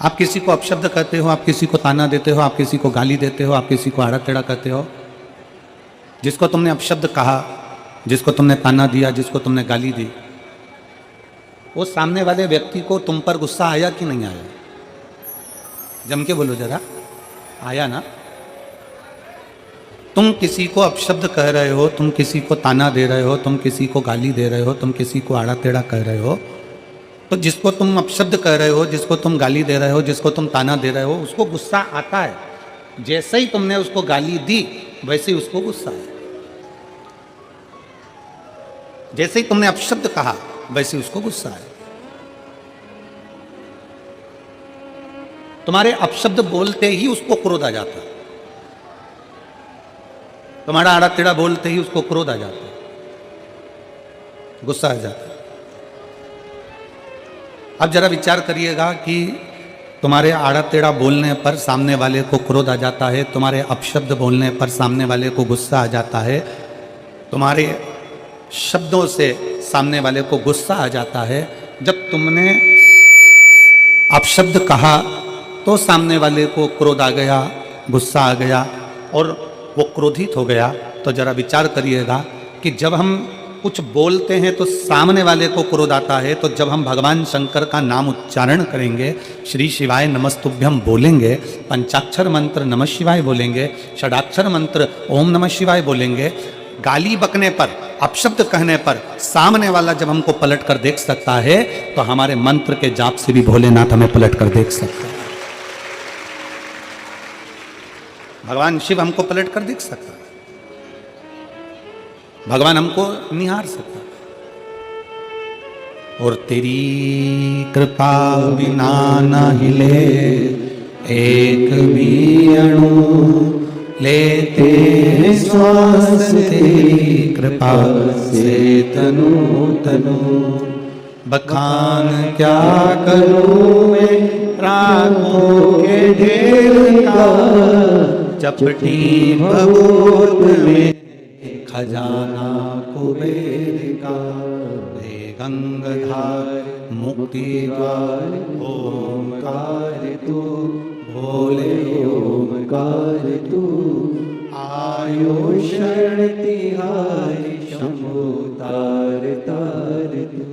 आप किसी को अपशब्द कहते हो, आप किसी को ताना देते हो, आप किसी को गाली देते हो, आप किसी को आड़ा टेढ़ा कहते हो। जिसको तुमने अपशब्द कहा, जिसको तुमने ताना दिया, जिसको तुमने गाली दी, वो सामने वाले व्यक्ति को तुम पर गुस्सा आया कि नहीं आया? जम के बोलो जरा, आया ना? तुम किसी को अपशब्द कह रहे हो, तुम किसी को ताना दे रहे हो, तुम किसी को गाली दे रहे हो, तुम किसी को आड़ा टेढ़ा कह रहे हो, तो जिसको तुम अपशब्द कह रहे हो, जिसको तुम गाली दे रहे हो, जिसको तुम ताना दे रहे हो, उसको गुस्सा आता है। जैसे ही तुमने उसको गाली दी वैसे ही उसको गुस्सा आया। जैसे ही तुमने अपशब्द कहा वैसे ही उसको गुस्सा आया। तुम्हारे अपशब्द बोलते ही उसको क्रोध आ जाता है, तुम्हारा आड़ा टेढ़ा बोलते ही उसको क्रोध आ जाता है, गुस्सा आ जाता है। अब जरा विचार करिएगा कि तुम्हारे आड़ा टेढ़ा बोलने पर सामने वाले को क्रोध आ जाता है, तुम्हारे अपशब्द बोलने पर सामने वाले को गुस्सा आ जाता है, तुम्हारे शब्दों से सामने वाले को गुस्सा आ जाता है। जब तुमने अपशब्द कहा तो सामने वाले को क्रोध आ गया, गुस्सा आ गया और वो क्रोधित हो गया। तो जरा विचार करिएगा कि जब हम कुछ बोलते हैं तो सामने वाले को क्रोध आता है, तो जब हम भगवान शंकर का नाम उच्चारण करेंगे, श्री शिवाय नमस्तुभ्यम बोलेंगे, पंचाक्षर मंत्र नमः शिवाय बोलेंगे, षडाक्षर मंत्र ओम नमः शिवाय बोलेंगे, गाली बकने पर, अपशब्द कहने पर सामने वाला जब हमको पलट कर देख सकता है तो हमारे मंत्र के जाप से भी भोलेनाथ हमें पलट कर देख सकता है। भगवान शिव हमको पलट कर देख सकता है, भगवान हमको निहार सकता है। और तेरी कृपा बिना न हिले एक भी अणु, लेते हैं श्वास तेरी कृपा से तनु तनु। बखान क्या करूं मैं राखों के ढेर का, चपटी भगोत में खजाना कुबेर का। हे गंगाधार मुक्ति द्वार ओमकार तू, भोले ओमकार तू। आयो शरण तिहारी शंभु तार तार तू।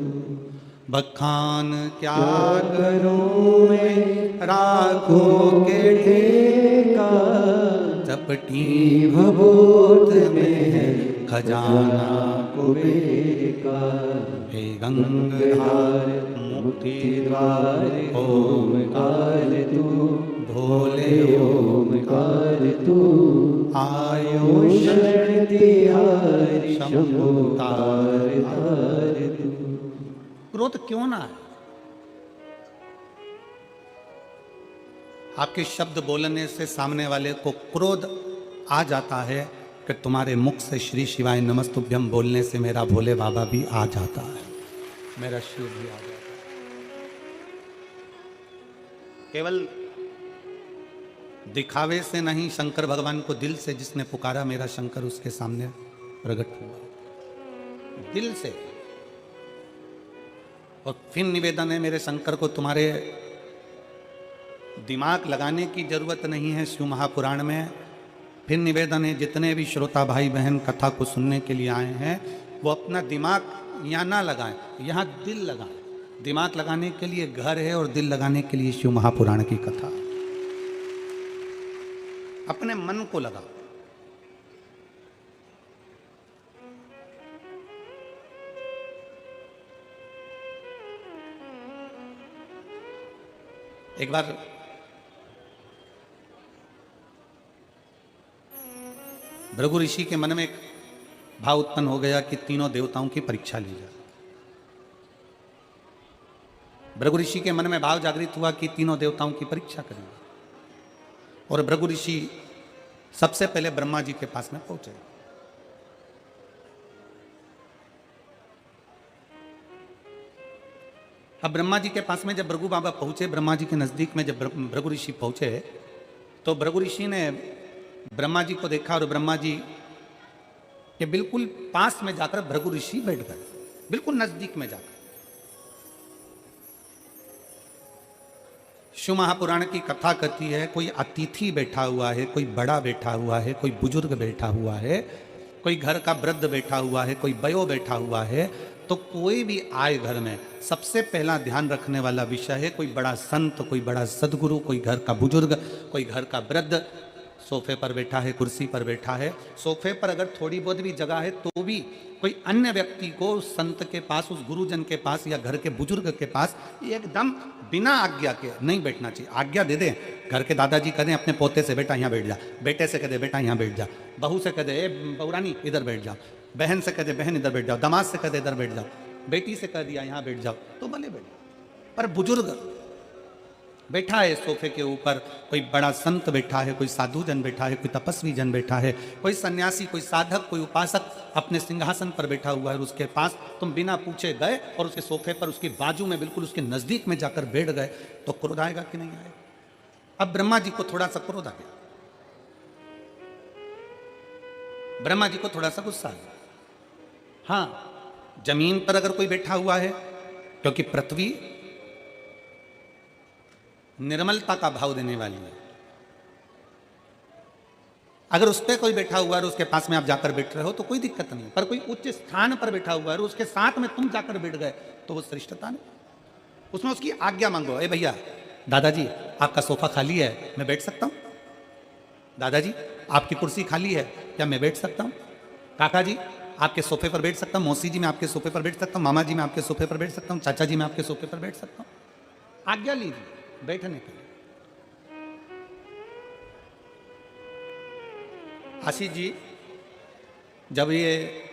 बखान क्या करूं मैं राखों के ढेर का, चपटी भभूत में है खजाना कुबेर का। हे गंगाधार मुक्ति द्वार ओमकार तू, भोले ओमकार तू। आयो शरण तिहारी शंभु तार तार तू। क्रोध क्यों ना है? आपके शब्द बोलने से सामने वाले को क्रोध आ जाता है कि तुम्हारे मुख से श्री शिवाय नमस्तुभ्यम बोलने से मेरा भोले बाबा भी आ जाता है, मेरा शिव भी आ जाता है। केवल दिखावे से नहीं, शंकर भगवान को दिल से जिसने पुकारा, मेरा शंकर उसके सामने प्रकट हुआ दिल से। और फिर निवेदन है मेरे शंकर को, तुम्हारे दिमाग लगाने की जरूरत नहीं है शिव महापुराण में। फिर निवेदन है जितने भी श्रोता भाई बहन कथा को सुनने के लिए आए हैं, वो अपना दिमाग यहाँ ना लगाएं, यहाँ दिल लगाएं। दिमाग लगाने के लिए घर है और दिल लगाने के लिए शिव महापुराण की कथा। अपने मन को लगाओ। एक बार भृगु ऋषि के मन में एक भाव उत्पन्न हो गया कि तीनों देवताओं की परीक्षा ली जाए। भृगु ऋषि के मन में भाव जागृत हुआ कि तीनों देवताओं की परीक्षा करेंगे। और भृगु ऋषि सबसे पहले ब्रह्मा जी के पास में पहुंचे। अब ब्रह्मा जी के पास में जब भृगु बाबा पहुंचे, ब्रह्मा जी के नजदीक में जब भृगु ऋषि पहुंचे, तो भृगु ऋषि ने ब्रह्मा जी को देखा और ब्रह्मा जी के बिल्कुल पास में जाकर भृगु ऋषि बैठ गए, बिल्कुल नजदीक में जाकर। शिव महापुराण की कथा कहती है, कोई अतिथि बैठा हुआ है, कोई बड़ा बैठा हुआ है, कोई बुजुर्ग बैठा हुआ है, कोई घर का वृद्ध बैठा हुआ है, कोई बयो बैठा हुआ है, तो कोई भी आए घर में सबसे पहला ध्यान रखने वाला विषय है कोई बड़ा संत, कोई बड़ा सदगुरु, कोई घर का बुजुर्ग, कोई घर का वृद्ध सोफे पर बैठा है, कुर्सी पर बैठा है। सोफे पर अगर थोड़ी बहुत भी जगह है तो भी कोई अन्य व्यक्ति को उस संत के पास, उस गुरुजन के पास या घर के बुजुर्ग के पास एकदम बिना आज्ञा के नहीं बैठना चाहिए। आज्ञा दे दे, घर के दादाजी कह दें अपने पोते से बेटा यहाँ बैठ जा, बेटे से कह दे बेटा यहाँ बैठ जा, बहू से कह दे बहुरानी इधर बैठ जाओ, बहन से कह दे बहन इधर बैठ जाओ, दामाद से कह दे इधर बैठ जाओ, बेटी से कह दिया यहाँ बैठ जाओ, तो भले बैठ जाओ। पर बुजुर्ग बैठा है सोफे के ऊपर, कोई बड़ा संत बैठा है, कोई साधु जन बैठा है, कोई तपस्वी जन बैठा है, कोई सन्यासी, कोई साधक, कोई उपासक अपने सिंहासन पर बैठा हुआ है, उसके पास तुम बिना पूछे गए और उसके सोफे पर उसकी बाजू में बिल्कुल उसके नजदीक में जाकर बैठ गए, तो क्रोध आएगा कि नहीं आएगा? अब ब्रह्मा जी को थोड़ा सा क्रोध आ गया, ब्रह्मा जी को थोड़ा सा गुस्सा आ गया। हाँ, जमीन पर अगर कोई बैठा हुआ है, क्योंकि पृथ्वी निर्मलता का भाव देने वाली है, अगर उस पर कोई बैठा हुआ है और उसके पास में आप जाकर बैठ रहे हो तो कोई दिक्कत नहीं। पर कोई उच्च स्थान पर बैठा हुआ है और उसके साथ में तुम जाकर बैठ गए तो वो श्रेष्ठता नहीं, उसमें उसकी आज्ञा मांगो। ए भैया, दादाजी आपका सोफा खाली है, मैं बैठ सकता हूँ? दादाजी आपकी कुर्सी खाली है, क्या मैं बैठ सकता हूँ? काका जी आपके सोफे पर बैठ सकता हूँ? मौसी जी मैं आपके सोफे पर बैठ सकता हूँ? मामा जी मैं आपके सोफे पर बैठ सकता हूँ? चाचा जी मैं आपके सोफे पर बैठ सकता हूँ? आज्ञा लीजिए बैठने के लिए। आशीष जी, जब ये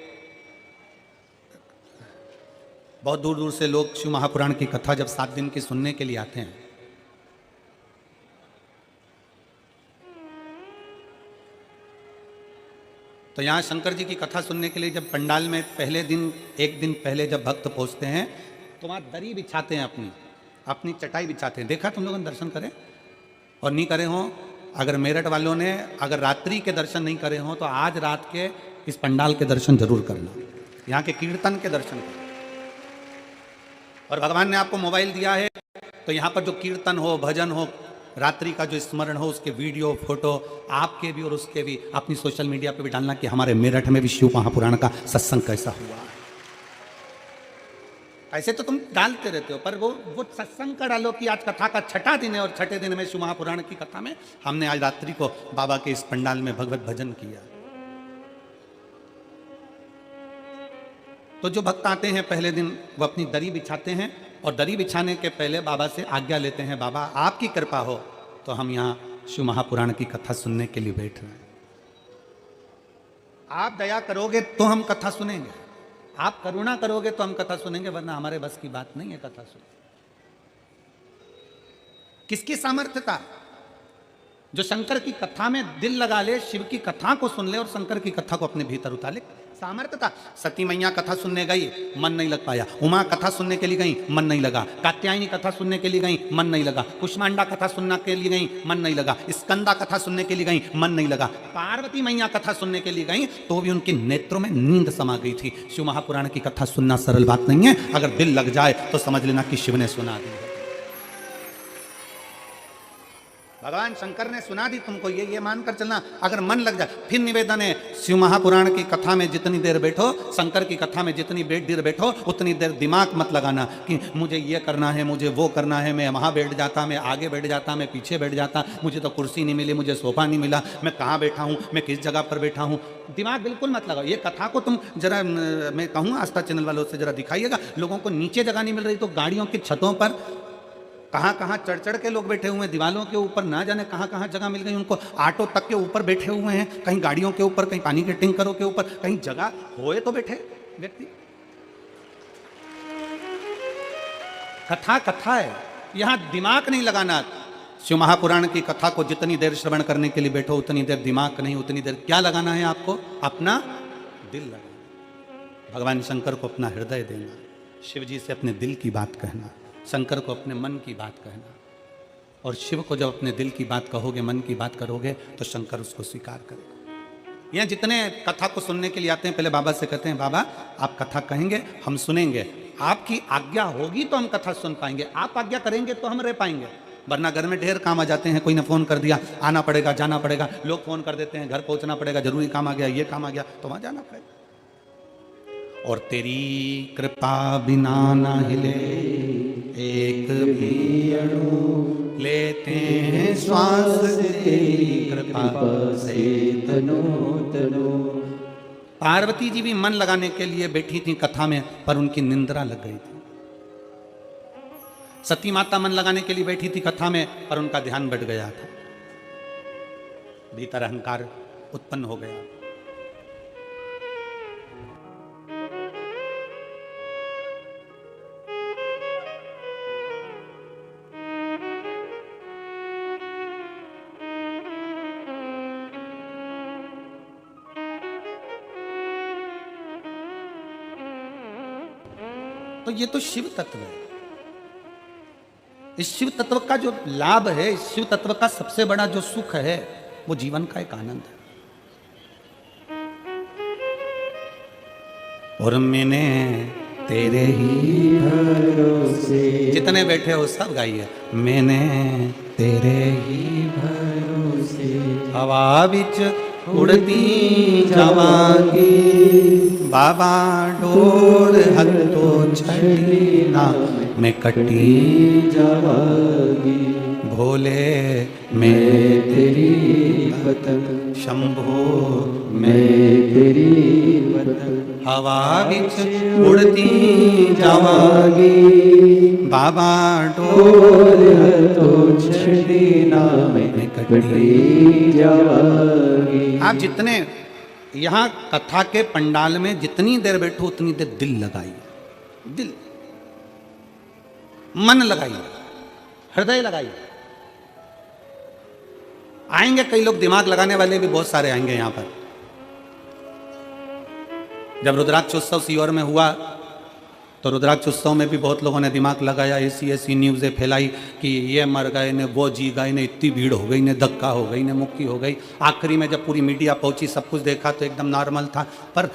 बहुत दूर दूर से लोग शिव महापुराण की कथा जब 7 दिन की सुनने के लिए आते हैं, तो यहाँ शंकर जी की कथा सुनने के लिए जब पंडाल में पहले दिन, एक दिन पहले जब भक्त पहुँचते हैं तो वहाँ दरी बिछाते हैं, अपनी चटाई बिछाते हैं। देखा तुम लोगों ने? दर्शन करें और नहीं करे हों, अगर मेरठ वालों ने अगर रात्रि के दर्शन नहीं करे हों तो आज रात के इस पंडाल के दर्शन जरूर करना, यहाँ के कीर्तन के दर्शन करना। और भगवान ने आपको मोबाइल दिया है तो यहाँ पर जो कीर्तन हो, भजन हो, रात्रि का जो स्मरण हो, उसके वीडियो फोटो आपके भी और उसके भी अपनी सोशल मीडिया पे भी डालना कि हमारे मेरठ में भी शिव महापुराण का सत्संग कैसा हुआ। ऐसे तो तुम डालते रहते हो, पर वो सत्संग का डालो कि आज कथा का 6ठा दिन है और 6ठे दिन में शिव महापुराण की कथा में हमने आज रात्रि को बाबा के इस पंडाल में भगवत भजन किया। तो जो भक्त आते हैं पहले दिन वो अपनी दरी बिछाते हैं और दरी बिछाने के पहले बाबा से आज्ञा लेते हैं, बाबा आपकी कृपा हो तो हम यहाँ शिव महापुराण की कथा सुनने के लिए बैठ रहे हैं, आप दया करोगे तो हम कथा सुनेंगे, आप करुणा करोगे तो हम कथा सुनेंगे, वरना हमारे बस की बात नहीं है कथा सुनने। किसकी सामर्थ्य था? जो शंकर की कथा में दिल लगा ले, शिव की कथा को सुन ले और शंकर की कथा को अपने भीतर उतार ले, सामर्थ्य था। सती मैया कथा सुनने गई, मन नहीं लग पाया। उमा कथा सुनने के लिए गई, मन नहीं लगा। कात्यायनी कथा सुनने के लिए गई, मन नहीं लगा। कुष्मांडा कथा सुनने के लिए गई, मन नहीं लगा। स्कंदा कथा सुनने के लिए गई, मन नहीं लगा। पार्वती मैया कथा सुनने के लिए गई तो भी उनके नेत्रों में नींद समा गई थी। शिव महापुराण की कथा सुनना सरल बात नहीं है, अगर दिल लग जाए तो समझ लेना कि शिव ने सुना दी है, भगवान शंकर ने सुना दी तुमको, ये मानकर चलना। अगर मन लग जाए, फिर निवेदन है, शिव महापुराण की कथा में जितनी देर बैठो, शंकर की कथा में जितनी देर बैठो, उतनी देर दिमाग मत लगाना कि मुझे ये करना है, मुझे वो करना है, मैं वहाँ बैठ जाता, मैं आगे बैठ जाता, मैं पीछे बैठ जाता, मुझे तो कुर्सी नहीं मिली, मुझे सोफा नहीं मिला, मैं कहाँ बैठा हूँ, मैं किस जगह पर बैठा हूँ। दिमाग बिल्कुल मत लगाओ। ये कथा को तुम जरा, मैं कहूँ आस्था चैनल वालों से जरा दिखाइएगा, लोगों को नीचे जगह नहीं मिल रही तो गाड़ियों की छतों पर कहाँ कहाँ चढ़ चढ़ के लोग बैठे हुए हैं, दीवालों के ऊपर ना जाने कहाँ कहाँ जगह मिल गई उनको, ऑटो तक के ऊपर बैठे हुए हैं, कहीं गाड़ियों के ऊपर, कहीं पानी के टैंकरों के ऊपर, कहीं जगह होए तो बैठे व्यक्ति। कथा कथा है, यहाँ दिमाग नहीं लगाना। शिव महापुराण की कथा को जितनी देर श्रवण करने के लिए बैठो उतनी देर दिमाग नहीं, उतनी देर क्या लगाना है आपको? अपना दिल लगाना। भगवान शंकर को अपना हृदय देना, शिव जी से अपने दिल की बात कहना, शंकर को अपने मन की बात कहना। और शिव को जब अपने दिल की बात कहोगे, मन की बात करोगे तो शंकर उसको स्वीकार करेगा। यहाँ जितने कथा को सुनने के लिए आते हैं पहले बाबा से कहते हैं, बाबा आप कथा कहेंगे हम सुनेंगे, आपकी आज्ञा होगी तो हम कथा सुन पाएंगे, आप आज्ञा करेंगे तो हम रह पाएंगे। वरना घर में ढेर काम आ जाते हैं, कोई ने फ़ोन कर दिया, आना पड़ेगा, जाना पड़ेगा, लोग फ़ोन कर देते हैं, घर पहुंचना पड़ेगा, जरूरी काम आ गया, ये काम आ गया, तो वहाँ जाना पड़ेगा। और तेरी कृपा बिना ना हिले एक भी अणु, लेते हैं श्वास तेरी कृपा से तनो तनो। पार्वती जी भी मन लगाने के लिए बैठी थी कथा में, पर उनकी निंद्रा लग गई थी। सती माता मन लगाने के लिए बैठी थी कथा में, पर उनका ध्यान बढ़ गया था, भीतर अहंकार उत्पन्न हो गया। तो ये तो शिव तत्व है। इस शिव तत्व का जो लाभ है, इस शिव तत्व का सबसे बड़ा जो सुख है, वो जीवन का एक आनंद है। और मैंने तेरे ही भरोसे, जितने बैठे हो सब गाइए, मैंने तेरे ही भरोसे हवा बिच उड़ती जावांगी, बाबा डोर हत्तो छड़ी ना मैं कटी जावांगी, भोले मैं तेरी पतंग, शंभो मैं तेरी पतंग, हवा बिच उड़ती जावांगी, बाबा डोर हत्तो छड़ी ना मैं कटी जावांगी। आप जितने यहाँ कथा के पंडाल में जितनी देर बैठो उतनी देर दिल लगाइए, दिल मन लगाइए, हृदय लगाइए। आएंगे कई लोग, दिमाग लगाने वाले भी बहुत सारे आएंगे यहाँ पर। जब रुद्राक्ष उत्सव सीहोर में हुआ तो रुद्राक्ष उत्सव में भी बहुत लोगों ने दिमाग लगाया, ऐसी ऐसी न्यूज़ें फैलाई कि ये मर गए ने, वो जी गए ने, इतनी भीड़ हो गई ने, धक्का हो गई ने, मुक्की हो गई। आखिरी में जब पूरी मीडिया पहुंची, सब कुछ देखा तो एकदम नॉर्मल था। पर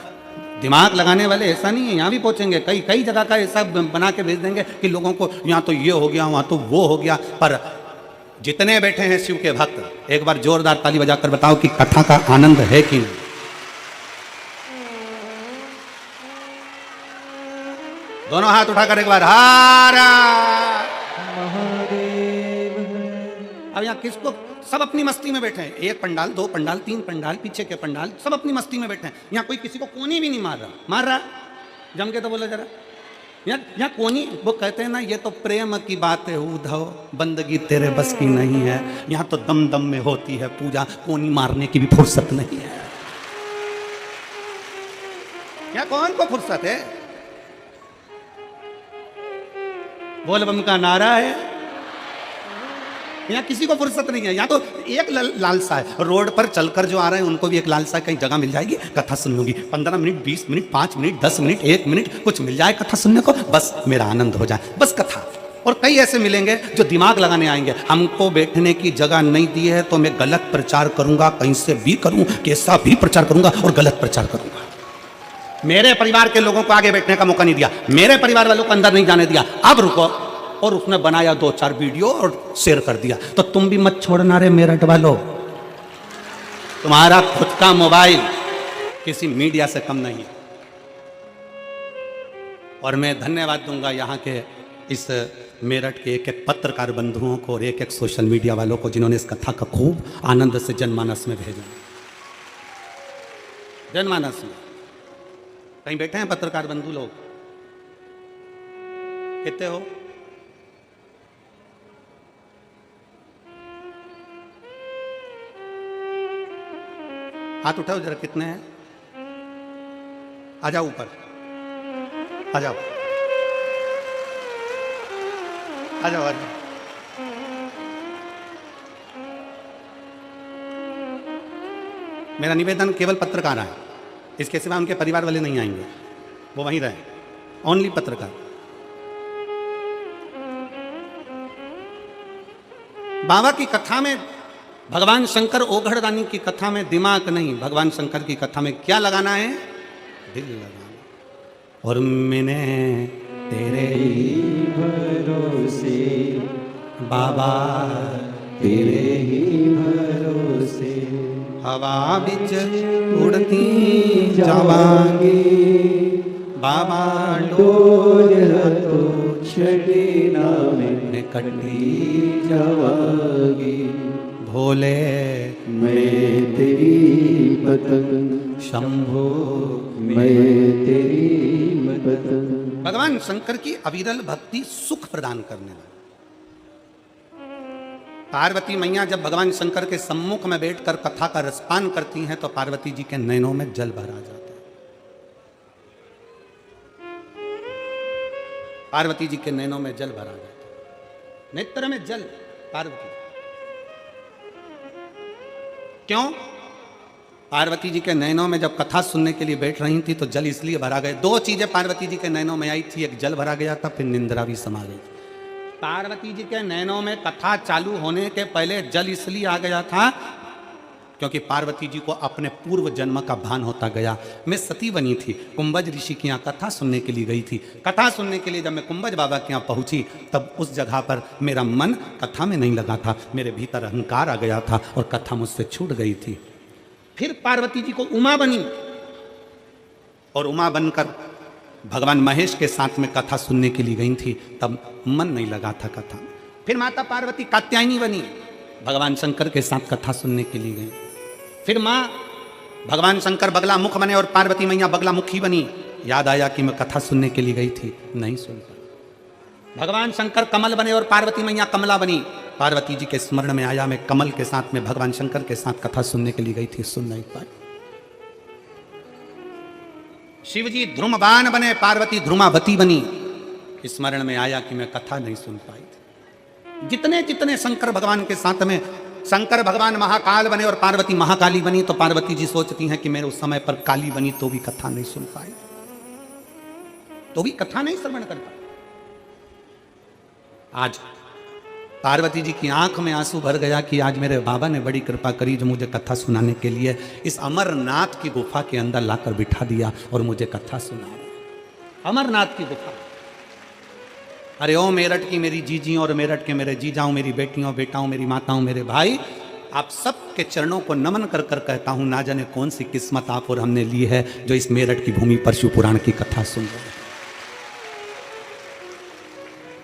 दिमाग लगाने वाले ऐसा नहीं है, यहाँ भी पहुंचेंगे, कई कई जगह का ऐसा बना के भेज देंगे कि लोगों को यहाँ तो ये हो गया, वहाँ तो वो हो गया। पर जितने बैठे हैं शिव के भक्त, एक बार जोरदार ताली बजाकर बताओ कि कथा का आनंद है कि नहीं। दोनों हाथ उठाकर एक बार हारा महादेव। अब यहाँ किसको, सब अपनी मस्ती में बैठे हैं, एक पंडाल, दो पंडाल, तीन पंडाल, पीछे के पंडाल, सब अपनी मस्ती में बैठे हैं। यहाँ कोई किसी को कोनी भी नहीं मार रहा, मार रहा जम के तो बोला जरा। यहाँ कोनी, वो कहते हैं ना, ये तो प्रेम की बात है उद्धव, बंदगी तेरे बस की नहीं है। यहाँ तो दम दम में होती है पूजा, कोनी मारने की भी फुर्सत नहीं है। यहाँ कौन को फुर्सत है? बोल बम का नारा है, यहाँ किसी को फुर्सत नहीं है। यहाँ तो एक लालसा है, रोड पर चलकर जो आ रहे हैं उनको भी एक लालसा, कहीं जगह मिल जाएगी कथा सुन लूंगी, 15 minute, 20 minute, 5 minute, 10 minute, 1 minute कुछ मिल जाए कथा सुनने को, बस मेरा आनंद हो जाए, बस कथा। और कई ऐसे मिलेंगे जो दिमाग लगाने आएंगे, हमको बैठने की जगह नहीं दी है तो मैं गलत प्रचार करूंगा, कहीं से भी करूं, कैसा भी प्रचार करूंगा और गलत प्रचार करूंगा। मेरे परिवार के लोगों को आगे बैठने का मौका नहीं दिया, मेरे परिवार वालों को अंदर नहीं जाने दिया, अब रुको। और उसने बनाया 2-4 वीडियो और शेयर कर दिया। तो तुम भी मत छोड़ना रे मेरठ वालों, तुम्हारा खुद का मोबाइल किसी मीडिया से कम नहीं। और मैं धन्यवाद दूंगा यहाँ के इस मेरठ के एक एक पत्रकार बंधुओं को और एक एक सोशल मीडिया वालों को, जिन्होंने इस कथा का खूब आनंद से जनमानस में भेजा। जनमानस में कहीं बैठे हैं पत्रकार बंधु लोग? कितने हो? हाथ उठाओ जरा, कितने हैं? आ जाओ ऊपर, आ जाओ, आ जाओ, आ जाओ। मेरा निवेदन केवल पत्रकार है, इसके सिवा उनके परिवार वाले नहीं आएंगे, वो वहीं रहे, ओनली पत्रकार। बाबा की कथा में, भगवान शंकर ओघड़ रानी की कथा में दिमाग नहीं, भगवान शंकर की कथा में क्या लगाना है? दिल लगाना। और मैंने तेरे ही भरोसे बाबा तेरे ही भरोसे हवा बिच उड़ती जावांगी, बाबा डोर तो छड़ी नामे कटी जावांगी। भोले मैं तेरी पतंग शंभो, मैं तेरी पतंग। भगवान शंकर की अविरल भक्ति सुख प्रदान करने वाली। पार्वती मैया जब भगवान शंकर के सम्मुख में बैठकर कथा का रसपान करती हैं तो पार्वती जी के नैनों में जल भरा जाता है। पार्वती जी के नैनों में जल भरा जाता है, नेत्र में जल। पार्वती क्यों? पार्वती जी के नैनों में जब कथा सुनने के लिए बैठ रही थी तो जल इसलिए भरा गया। दो चीजें पार्वती जी के नैनों में आई थी, एक जल भरा गया था, फिर निंद्रा भी समा गई। पार्वती जी के नैनों में कथा चालू होने के पहले जल इसलिए आ गया था क्योंकि पार्वती जी को अपने पूर्व जन्म का भान होता गया। मैं सती बनी थी, कुंभज ऋषि के यहाँ कथा सुनने के लिए गई थी। कथा सुनने के लिए जब मैं कुंभज बाबा के यहाँ पहुंची तब उस जगह पर मेरा मन कथा में नहीं लगा था, मेरे भीतर अहंकार आ गया था और कथा मुझसे छूट गई थी। फिर पार्वती जी को उमा बनी और उमा बनकर भगवान महेश के साथ में कथा सुनने के लिए गई थी, तब मन नहीं लगा था कथा। फिर माता पार्वती कात्यायनी बनी, भगवान शंकर के साथ कथा सुनने के लिए गई। फिर माँ भगवान शंकर बगला मुख बने और पार्वती मैया बगला मुखी बनी। याद आया कि मैं कथा सुनने के लिए गई थी, नहीं सुन पाई। भगवान शंकर कमल बने और पार्वती मैया कमला बनी। पार्वती जी के स्मरण में आया मैं कमल के साथ में भगवान शंकर के साथ कथा सुनने के लिए गई थी, सुन नहीं पाई। शिव जी ध्रुमबान बने, पार्वती ध्रुमावती बनी। स्मरण में आया कि मैं कथा नहीं सुन पाई थी। जितने जितने शंकर भगवान के साथ में, शंकर भगवान महाकाल बने और पार्वती महाकाली बनी, तो पार्वती जी सोचती हैं कि मैं उस समय पर काली बनी तो भी कथा नहीं सुन पाई, तो भी कथा नहीं श्रवण कर पाई। आज पार्वती जी की आंख में आंसू भर गया कि आज मेरे बाबा ने बड़ी कृपा करी जो मुझे कथा सुनाने के लिए इस अमरनाथ की गुफा के अंदर लाकर बिठा दिया और मुझे कथा सुना। अमरनाथ की गुफा। अरे ओ मेरठ की मेरी जीजियों और मेरठ के मेरे जीजाओं, मेरी बेटियों बेटाओं, मेरी माताओं, मेरे भाई, आप सब के चरणों को नमन कर कर कहता हूं, ना जाने कौन सी किस्मत आप और हमने ली है जो इस मेरठ की भूमि पर शिव पुराण की कथा सुन रहे हैं।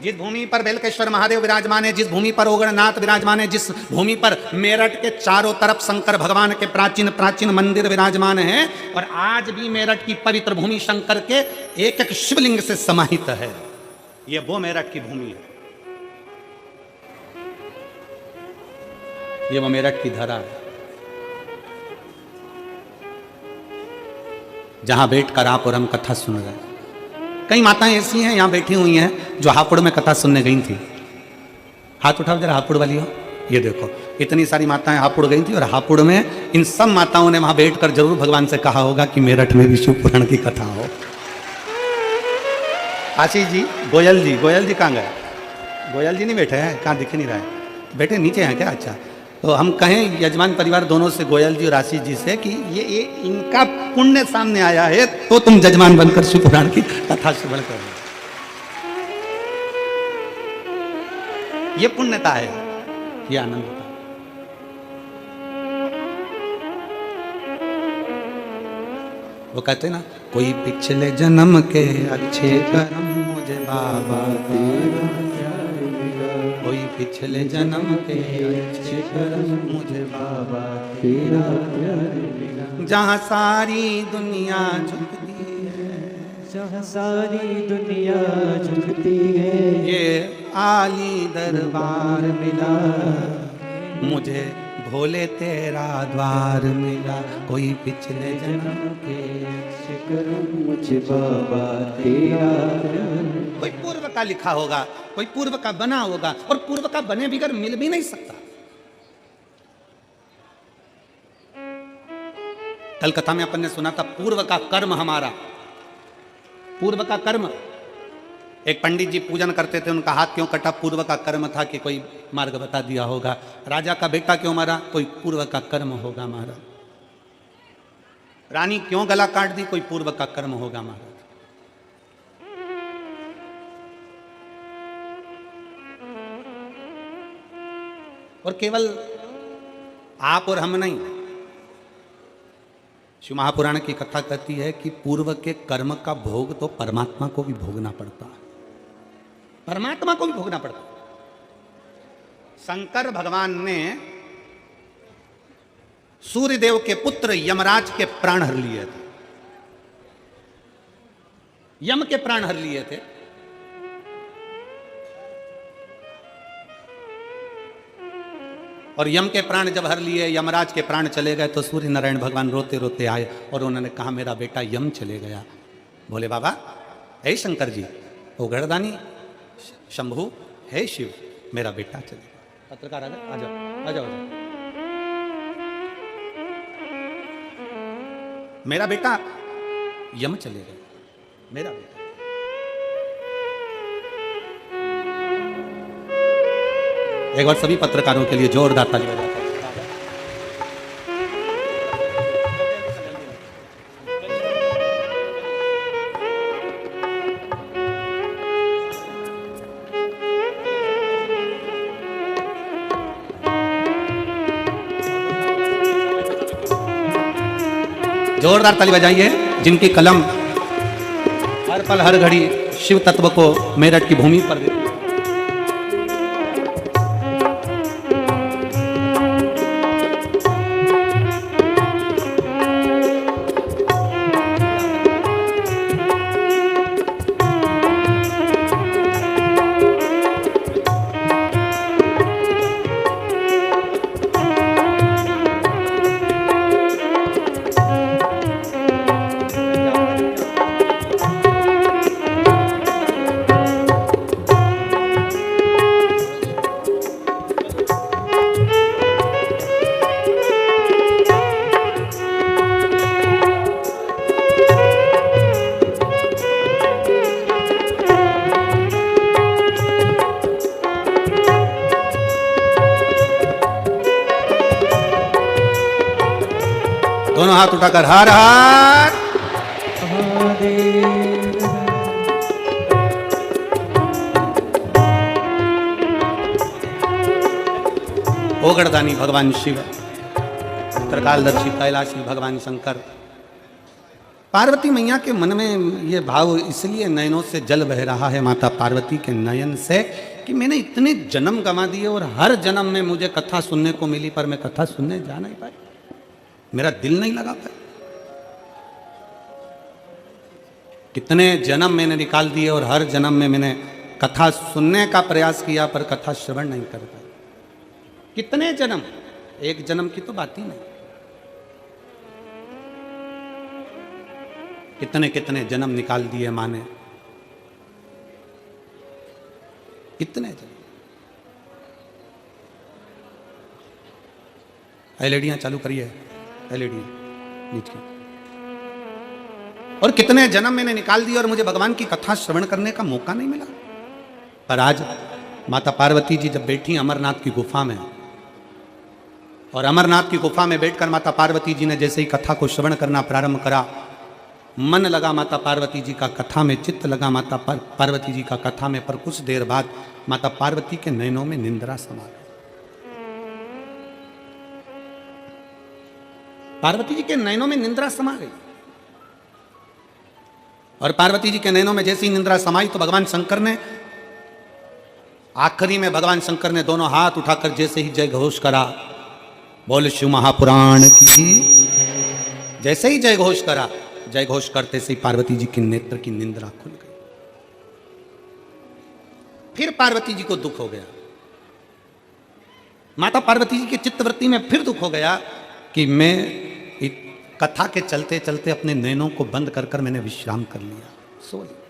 जिस भूमि पर बेलकेश्वर महादेव विराजमान है, जिस भूमि पर ओगणनाथ विराजमान है, जिस भूमि पर मेरठ के चारों तरफ शंकर भगवान के प्राचीन प्राचीन मंदिर विराजमान हैं, और आज भी मेरठ की पवित्र भूमि शंकर के एक एक शिवलिंग से समाहित है। ये वो मेरठ की भूमि है, ये वो मेरठ की धरा है जहां बैठकर आप और हम कथा सुन रहे हैं। कई माताएं ऐसी हैं यहां बैठी हुई हैं जो हापुड़ में कथा सुनने गई थी। हाथ उठाओ जरा, हापुड़ वाली हो। ये देखो इतनी सारी माताएं हापुड़ गई थी और हापुड़ में इन सब माताओं ने वहां बैठकर जरूर भगवान से कहा होगा कि मेरठ में भी शिव पुराण की कथा हो। आशीष जी, गोयल जी कहाँ गए? गोयल जी नहीं बैठे हैं, कहाँ दिख नहीं रहा है? बैठे नीचे हैं क्या? अच्छा, तो हम कहें यजमान परिवार दोनों से, गोयल जी और आशीष जी से, कि ये इनका पुण्य सामने आया है तो तुम जजमान बनकर शिव पुराण की कथा श्रवण करो। ये पुण्यता है, ये आनंदता। वो कहते ना, कोई पिछले जन्म के अच्छे कर्म मुझे बाबा तेरा, कोई पिछले जन्म के अच्छे कर्म मुझे बाबा तेरा, जहाँ सारी दुनिया झुकती है, जहाँ सारी दुनिया झुकती है, ये आली दरबार मिला मुझे, भोले तेरा द्वार मिला। कोई पिछले जन्म के अच्छे कर्म मुझे बाबा तेरा, कोई पूर्व का लिखा होगा, कोई पूर्व का बना होगा, और पूर्व का बने बिगर मिल भी नहीं सकता। कल कथा में अपन ने सुना था पूर्व का कर्म हमारा, पूर्व का कर्म। एक पंडित जी पूजन करते थे, उनका हाथ क्यों कटा? पूर्व का कर्म था कि कोई मार्ग बता दिया होगा। राजा का बेटा क्यों मारा? कोई पूर्व का कर्म होगा मारा। रानी क्यों गला काट दी? कोई पूर्व का कर्म होगा मारा। और केवल आप और हम नहीं। शिव महापुराण की कथा कहती है कि पूर्व के कर्म का भोग तो परमात्मा को भी भोगना पड़ता है, परमात्मा को भी भोगना पड़ता है। शंकर भगवान ने सूर्यदेव के पुत्र यमराज के प्राण हर लिए थे, यम के प्राण हर लिए थे। और यम के प्राण जब हर लिए, यमराज के प्राण चले गए, तो सूर्य नारायण भगवान रोते रोते आए और उन्होंने कहा मेरा बेटा यम चले गया। बोले बाबा हे शंकर जी, ओ गढ़दानी शंभु, हे शिव, मेरा बेटा चले गया। पत्रकार आ जाओ, आ जाओ, आ जाओ। मेरा बेटा यम चले गए, मेरा बेटा। एक बार सभी पत्रकारों के लिए जोरदार ताली बजाते हैं। जोरदार ताली बजाइए जिनकी कलम हर पल हर घड़ी शिव तत्व को मेरठ की भूमि पर देती है। दोनों हाथ उठाकर हर हर महादेव। ओगड़दानी भगवान शिव, त्रिकालदर्शी कैलाशी भगवान शंकर। पार्वती मैया के मन में ये भाव इसलिए नयनों से जल बह रहा है माता पार्वती के नयन से कि मैंने इतने जन्म गंवा दिए और हर जन्म में मुझे कथा सुनने को मिली, पर मैं कथा सुनने जा नहीं पाई, मेरा दिल नहीं लगा पाया। कितने जन्म मैंने निकाल दिए और हर जन्म में मैंने कथा सुनने का प्रयास किया, पर कथा श्रवण नहीं कर पाया। कितने जन्म, एक जन्म की तो बात ही नहीं। कितने कितने जन्म निकाल दिए माँ ने, कितने जन्म। एलईडियां चालू करिए, एलईडी नीचे। और कितने जन्म मैंने निकाल दिए और मुझे भगवान की कथा श्रवण करने का मौका नहीं मिला। पर आज माता पार्वती जी जब बैठी अमरनाथ की गुफा में, और अमरनाथ की गुफा में बैठकर माता पार्वती जी ने जैसे ही कथा को श्रवण करना प्रारंभ करा, मन लगा माता पार्वती जी का कथा में, चित्त लगा माता पार्वती जी का कथा में। पर कुछ देर बाद माता पार्वती के नयनों में निंद्रा समा गई। पार्वती जी के नयनों में निंद्रा समा गई। और पार्वती जी के नयनों में जैसी निंद्रा समाई तो भगवान शंकर ने, आखिरी में भगवान शंकर ने दोनों हाथ उठाकर जैसे ही जय घोष करा, बोले शिव महापुराण की। जैसे ही जय घोष करा, जय घोष करते से ही पार्वती जी के नेत्र की निंद्रा खुल गई। फिर पार्वती जी को दुख हो गया, माता पार्वती जी की चित्तवृत्ति में फिर दुख हो गया कि मैं कथा के चलते चलते अपने नैनों को बंद कर कर मैंने विश्राम कर लिया, सो लिया।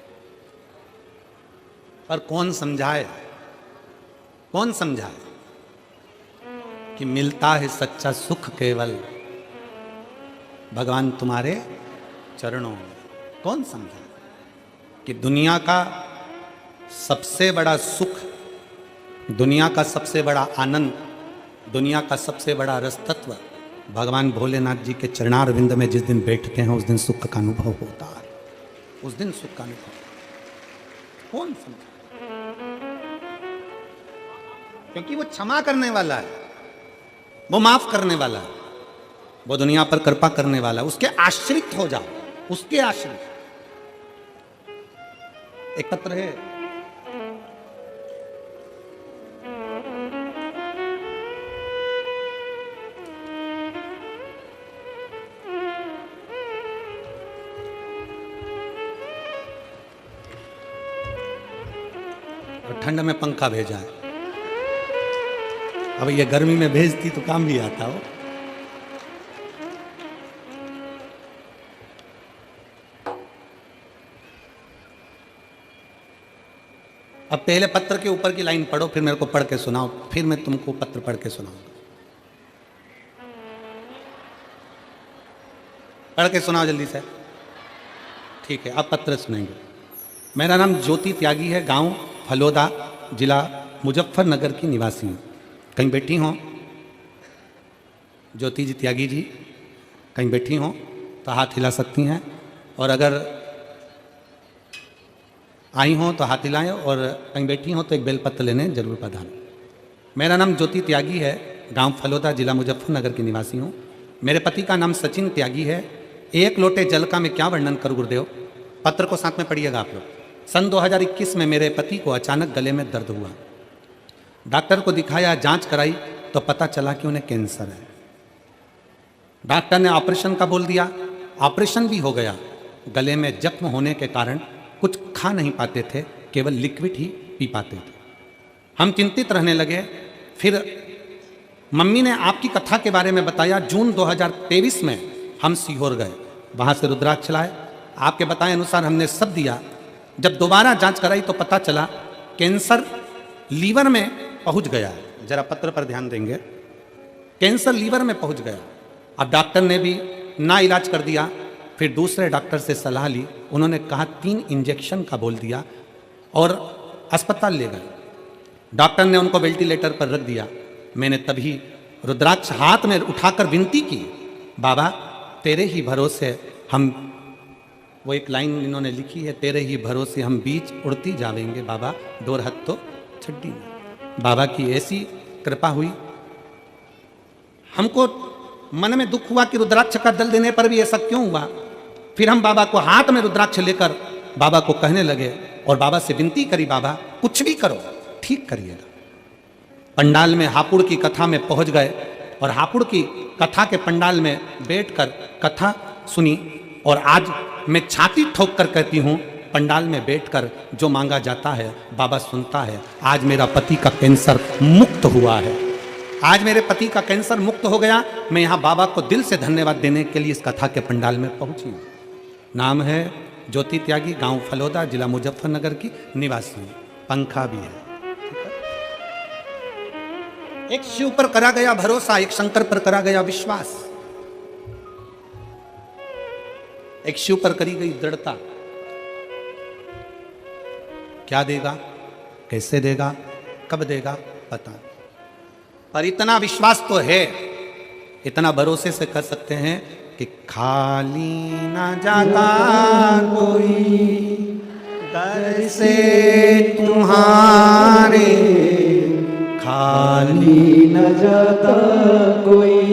पर कौन समझाए, कौन समझाए कि मिलता है सच्चा सुख केवल भगवान तुम्हारे चरणों में। कौन समझाए कि दुनिया का सबसे बड़ा सुख, दुनिया का सबसे बड़ा आनंद, दुनिया का सबसे बड़ा रस तत्व भगवान भोलेनाथ जी के चरणारविंद में जिस दिन बैठते हैं उस दिन सुख का अनुभव होता है। उस दिन सुख का अनुभव कौन समझा? क्योंकि वो क्षमा करने वाला है। वो माफ करने वाला है, वो दुनिया पर कृपा करने वाला है। उसके आश्रित हो जाओ, उसके आश्रित। एक पत्र है, और ठंड में पंखा भेजा है। अब ये गर्मी में भेजती तो काम भी आता हो। अब पहले पत्र के ऊपर की लाइन पढ़ो, फिर मेरे को पढ़ के सुनाओ, फिर मैं तुमको पत्र पढ़ के सुनाऊंगा। पढ़ के सुनाओ जल्दी से। ठीक है, अब पत्र सुनेंगे। मेरा नाम ज्योति त्यागी है, गांव फलोदा, जिला मुजफ्फरनगर की निवासी हूँ। कहीं बैठी हो ज्योति जी त्यागी जी, कहीं बैठी हो तो हाथ हिला सकती हैं, और अगर आई हो तो हाथ हिलाएं, और कहीं बैठी हो तो एक बेलपत्र लेने जरूर पधारें। मेरा नाम ज्योति त्यागी है, गांव फलोदा, जिला मुजफ्फरनगर की निवासी हूँ। मेरे पति का नाम सचिन त्यागी है। एक लोटे जल का मैं क्या वर्णन करूँ गुरुदेव। पत्र को साथ में पढ़िएगा आप लोग। सन 2021 में मेरे पति को अचानक गले में दर्द हुआ। डॉक्टर को दिखाया, जांच कराई तो पता चला कि उन्हें कैंसर है। डॉक्टर ने ऑपरेशन का बोल दिया, ऑपरेशन भी हो गया। गले में जख्म होने के कारण कुछ खा नहीं पाते थे, केवल लिक्विड ही पी पाते थे। हम चिंतित रहने लगे। फिर मम्मी ने आपकी कथा के बारे में बताया। जून 2023 में हम सीहोर गए, वहाँ से रुद्राक्ष लाए। आपके बताए अनुसार हमने सब दिया। जब दोबारा जांच कराई तो पता चला कैंसर लीवर में पहुंच गया है। जरा पत्र पर ध्यान देंगे, कैंसर लीवर में पहुंच गया। अब डॉक्टर ने भी ना इलाज कर दिया। फिर दूसरे डॉक्टर से सलाह ली, उन्होंने कहा 3 इंजेक्शन का बोल दिया और अस्पताल ले गए। डॉक्टर ने उनको वेंटिलेटर पर रख दिया। मैंने तभी रुद्राक्ष हाथ में उठाकर विनती की, बाबा तेरे ही भरोसे हम, वो एक लाइन इन्होंने लिखी है, तेरे ही भरोसे हम बीच उड़ती जावेंगे बाबा, डोर हथ तो छड्डी। बाबा की ऐसी कृपा हुई। हमको मन में दुख हुआ कि रुद्राक्ष का दल देने पर भी ऐसा क्यों हुआ। फिर हम बाबा को हाथ में रुद्राक्ष लेकर बाबा को कहने लगे और बाबा से विनती करी, बाबा कुछ भी करो ठीक करिएगा। पंडाल में हापुड़ की कथा में पहुंच गए और हापुड़ की कथा के पंडाल में बैठकर कथा सुनी। और आज मैं छाती ठोक कर कहती हूँ, पंडाल में बैठकर जो मांगा जाता है बाबा सुनता है। आज मेरा पति का कैंसर मुक्त हुआ है। आज मेरे पति का कैंसर मुक्त हो गया। मैं यहाँ बाबा को दिल से धन्यवाद देने के लिए इस कथा के पंडाल में पहुंची हूँ। नाम है ज्योति त्यागी, गांव फलोदा, जिला मुजफ्फरनगर की निवासी हूँ। पंखा भी है। एक शिव पर करा गया भरोसा, एक शंकर पर करा गया विश्वास, एक शिव पर करी गई दृढ़ता। क्या देगा, कैसे देगा, कब देगा पता नहीं, पर इतना विश्वास तो है, इतना भरोसे से कर सकते हैं कि खाली ना जाता कोई दर से तुम्हारे, खाली न जाता कोई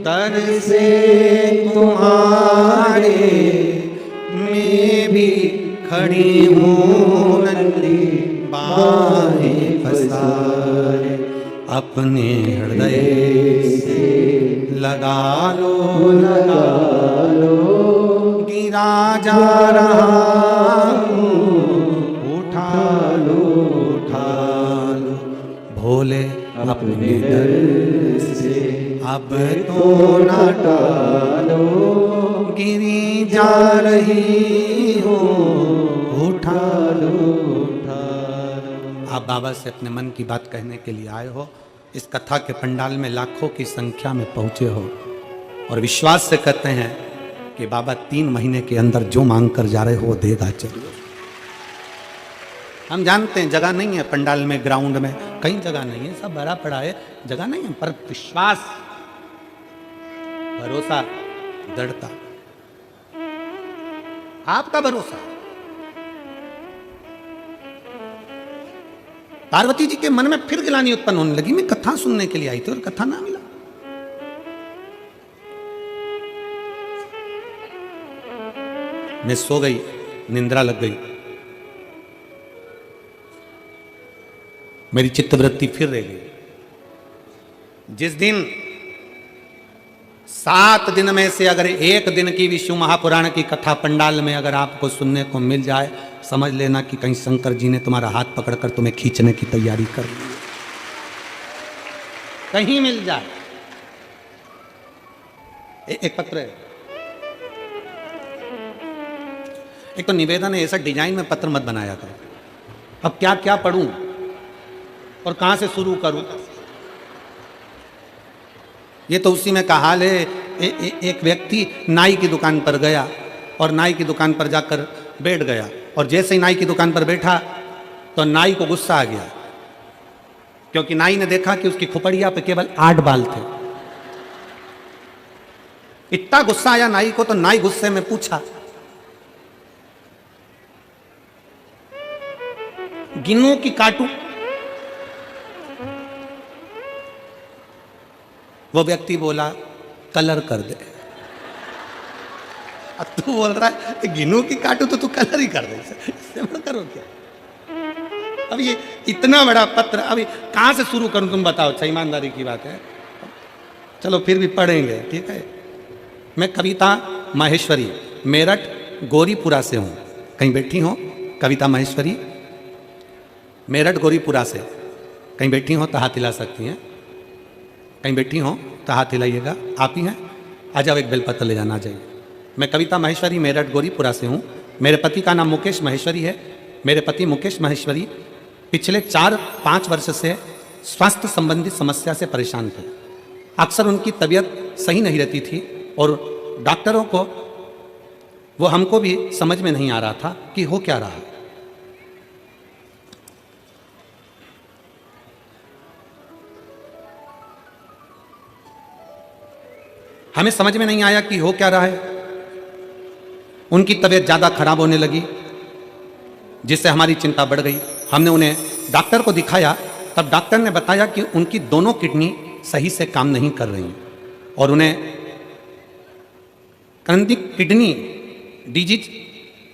दर से तुम्हारे, मैं भी खड़ी हूँ नंदी बाहें पसारे, अपने हृदय से लगा लो गिरा जा रहा हूँ, उठा लो भोले अपने दर से, अब तो ना टालो गिरी जा रही हो, उठा लो। आप बाबा से अपने मन की बात कहने के लिए आए हो। इस कथा के पंडाल में लाखों की संख्या में पहुंचे हो और विश्वास से कहते हैं कि बाबा 3 महीने के अंदर जो मांग कर जा रहे हो वो देगा जरूर। हम जानते हैं जगह नहीं है पंडाल में, ग्राउंड में कहीं जगह नहीं है, सब भरा पड़ा है, जगह नहीं है, पर विश्वास, भरोसा, दृढ़ता, आपका भरोसा। पार्वती जी के मन में फिर गिलानी उत्पन्न होने लगी। मैं कथा सुनने के लिए आई थी और कथा ना मिला। मैं सो गई, निंद्रा लग गई, मेरी चित्तवृत्ति फिर रह गई। जिस दिन 7 दिन में से अगर एक दिन की भी शिव महापुराण की कथा पंडाल में अगर आपको सुनने को मिल जाए, समझ लेना कि कहीं शंकर जी ने तुम्हारा हाथ पकड़कर तुम्हें खींचने की तैयारी कर ली है। कहीं मिल जाए। एक पत्र है, एक तो निवेदन है, ऐसा डिजाइन में पत्र मत बनाया करो। अब क्या क्या पढ़ूं और कहां से शुरू करूं? ये तो उसी में का हाल है। एक व्यक्ति नाई की दुकान पर गया और नाई की दुकान पर जाकर बैठ गया, और जैसे ही नाई की दुकान पर बैठा तो नाई को गुस्सा आ गया, क्योंकि नाई ने देखा कि उसकी खोपड़िया पे केवल 8 बाल थे। इतना गुस्सा आया नाई को, तो नाई गुस्से में पूछा, गिनूं कि काटूं? वो व्यक्ति बोला, कलर कर दे। अब तू बोल रहा है गिनूं कि काटूं, तो तू कलर ही कर दे, इससे बड़ा करो क्या? अब ये इतना बड़ा पत्र, अभी कहां से शुरू करूं तुम बताओ? अच्छा, ईमानदारी की बात है, चलो फिर भी पढ़ेंगे, ठीक है। मैं कविता माहेश्वरी, मेरठ गौरीपुरा से हूं। कहीं बैठी हो कविता माहेश्वरी? मेरठ गौरीपुरा से कहीं बैठी हो तो हाथ हिला सकती हैं। कहीं बैठी हो तो हाथ हिलाइएगा। आप ही हैं? आ जाओ, एक बेलपत्र ले जाना चाहिए। मैं कविता माहेश्वरी, मेरठ गौरीपुरा से हूँ। मेरे पति का नाम मुकेश माहेश्वरी है। मेरे पति मुकेश माहेश्वरी पिछले 4-5 वर्ष से स्वास्थ्य संबंधी समस्या से परेशान थे। अक्सर उनकी तबीयत सही नहीं रहती थी और डॉक्टरों को, वो हमको भी समझ में नहीं आ रहा था कि हो क्या रहा है। हमें समझ में नहीं आया कि हो क्या रहा है। उनकी तबीयत ज़्यादा खराब होने लगी, जिससे हमारी चिंता बढ़ गई। हमने उन्हें डॉक्टर को दिखाया, तब डॉक्टर ने बताया कि उनकी दोनों किडनी सही से काम नहीं कर रही और उन्हें किडनी डिजीज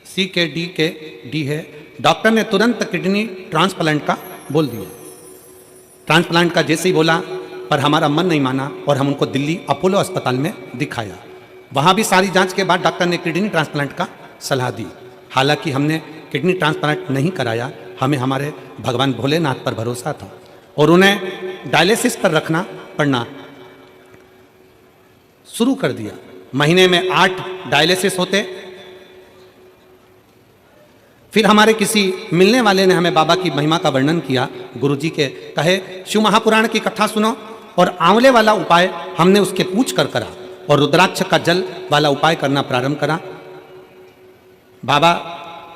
CKD के डी है। डॉक्टर ने तुरंत किडनी ट्रांसप्लांट का बोल दिया। ट्रांसप्लांट का जैसे ही बोला, पर हमारा मन नहीं माना और हम उनको दिल्ली अपोलो अस्पताल में दिखाया। वहाँ भी सारी जांच के बाद डॉक्टर ने किडनी ट्रांसप्लांट का सलाह दी। हालांकि हमने किडनी ट्रांसप्लांट नहीं कराया, हमें हमारे भगवान भोलेनाथ पर भरोसा था और उन्हें डायलिसिस पर रखना पड़ना शुरू कर दिया। महीने में 8 डायलिसिस होते। फिर हमारे किसी मिलने वाले ने हमें बाबा की महिमा का वर्णन किया। गुरुजी के कहे, शिव महापुराण की कथा सुनो और आंवले वाला उपाय हमने उसके पूछ कर करा और रुद्राक्ष का जल वाला उपाय करना प्रारंभ करा। बाबा